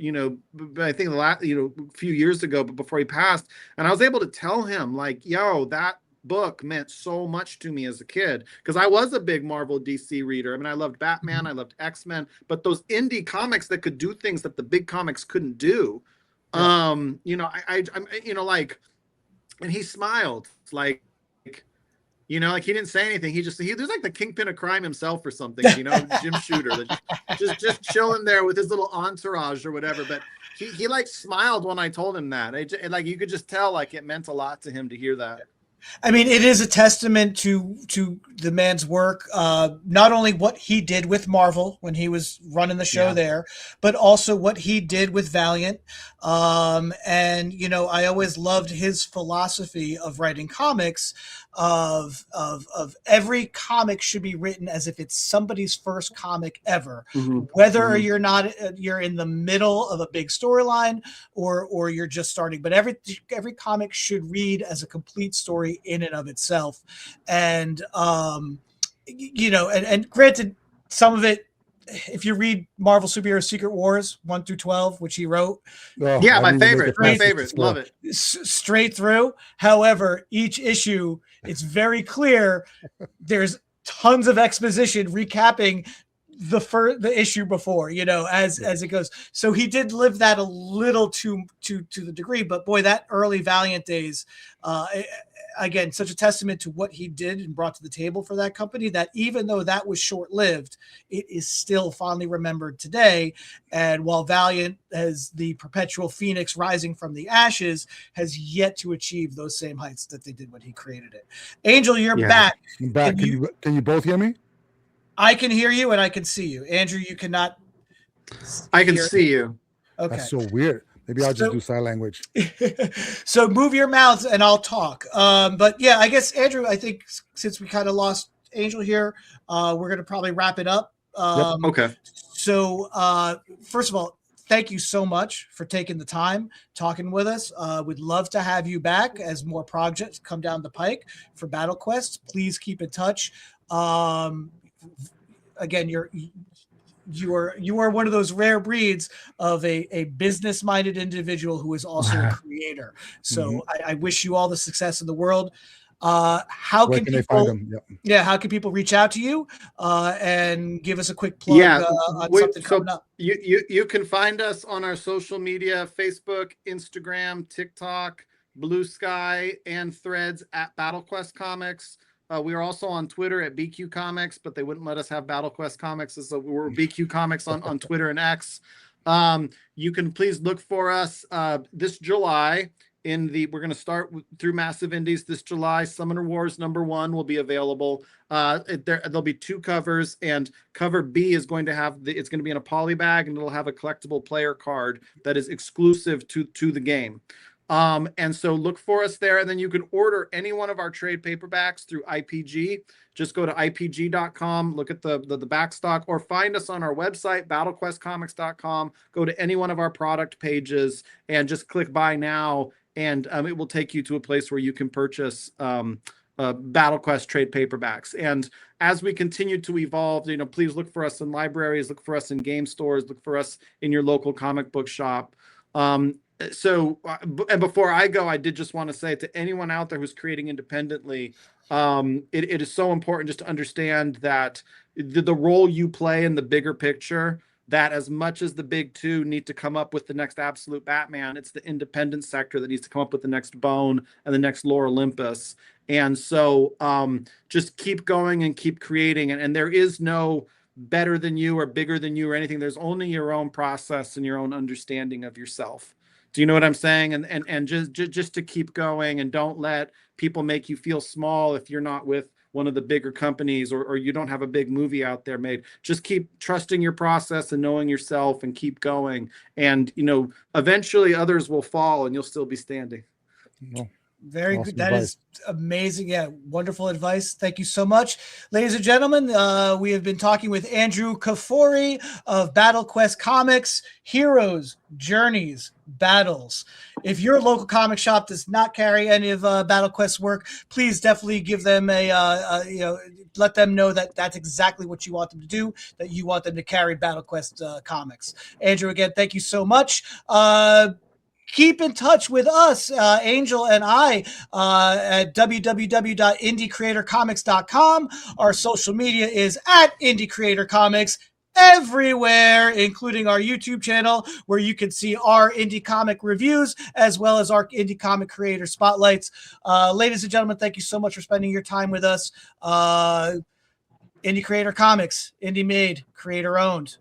I think a few years ago, but before he passed, and I was able to tell him like, yo, that book meant so much to me as a kid, because I was a big Marvel DC reader. I mean, I loved Batman, I loved X-Men, but those indie comics that could do things that the big comics couldn't do. Yeah. Like, and he smiled, like, like he didn't say anything. He there's like the kingpin of crime himself or something, Jim Shooter, just chilling there with his little entourage or whatever. But he like smiled when I told him that. Like you could just tell like it meant a lot to him to hear that. I mean, it is a testament to the man's work, not only what he did with Marvel when he was running the show there, but also what he did with Valiant. And, I always loved his philosophy of writing comics, of every comic should be written as if it's somebody's first comic ever, whether you're in the middle of a big storyline or you're just starting, but every comic should read as a complete story in and of itself. And and granted, some of it, if you read Marvel Superhero Secret Wars 1 through 12, which he wrote, my favorite, love it, straight through. However, each issue, it's very clear there's tons of exposition recapping the issue before, as it goes. So he did live that a little to the degree, but boy, that early Valiant days, again, such a testament to what he did and brought to the table for that company, that even though that was short-lived, it is still fondly remembered today. And while Valiant, as the perpetual phoenix rising from the ashes, has yet to achieve those same heights that they did when he created it. Angel, you're back. I'm back. Can you both hear me? I can hear you and I can see you. Andrew, you cannot. I can see you. Okay. That's so weird. Maybe I'll just do sign language. So move your mouths and I'll talk. But yeah, I guess, Andrew, I think since we kind of lost Angel here, we're going to probably wrap it up. Okay. So first of all, thank you so much for taking the time talking with us. We'd love to have you back as more projects come down the pike for Battle Quest. Please keep in touch. Again, you are one of those rare breeds of a business-minded individual who is also a creator. So I wish you all the success in the world. How can people reach out to you and give us a quick plug on something coming up? You can find us on our social media: Facebook, Instagram, TikTok, Blue Sky, and Threads at Battle Quest Comics. We are also on Twitter at BQ Comics, but they wouldn't let us have Battle Quest Comics, so we're BQ Comics on Twitter and X. You can please look for us this July. We're going to start through Massive Indies this July. Summoner Wars #1 will be available. There'll be 2 covers, and cover B is going to it's going to be in a poly bag, and it'll have a collectible player card that is exclusive to the game. And so look for us there, and then you can order any one of our trade paperbacks through IPG. Just go to IPG.com, look at the back stock, or find us on our website, BattleQuestComics.com. Go to any one of our product pages and just click buy now, and it will take you to a place where you can purchase Battle Quest trade paperbacks. And as we continue to evolve, please look for us in libraries, look for us in game stores, look for us in your local comic book shop. So, and before I go, I did just want to say to anyone out there who's creating independently, it is so important just to understand that the role you play in the bigger picture, that as much as the big two need to come up with the next absolute Batman, it's the independent sector that needs to come up with the next Bone and the next Lore Olympus. And so just keep going and keep creating. And there is no better than you or bigger than you or anything. There's only your own process and your own understanding of yourself. Do you know what I'm saying? And just to keep going, and don't let people make you feel small if you're not with one of the bigger companies, or you don't have a big movie out there made. Just keep trusting your process and knowing yourself, and keep going. And eventually others will fall and you'll still be standing. No. Very Awesome good. That advice. is amazing. Yeah, wonderful advice. Thank you so much. Ladies and gentlemen, we have been talking with Andrew Kafoury of Battle Quest Comics, Heroes, Journeys, Battles. If your local comic shop does not carry any of Battle Quest work, please definitely give them let them know that that's exactly what you want them to do, that you want them to carry Battle Quest comics. Andrew, again, thank you so much. Keep in touch with us, Angel and I, at www.indiecreatorcomics.com. Our social media is at Indie Creator Comics everywhere, including our YouTube channel, where you can see our indie comic reviews as well as our indie comic creator spotlights. Ladies and gentlemen, thank you so much for spending your time with us. Indie Creator Comics, indie made, creator owned.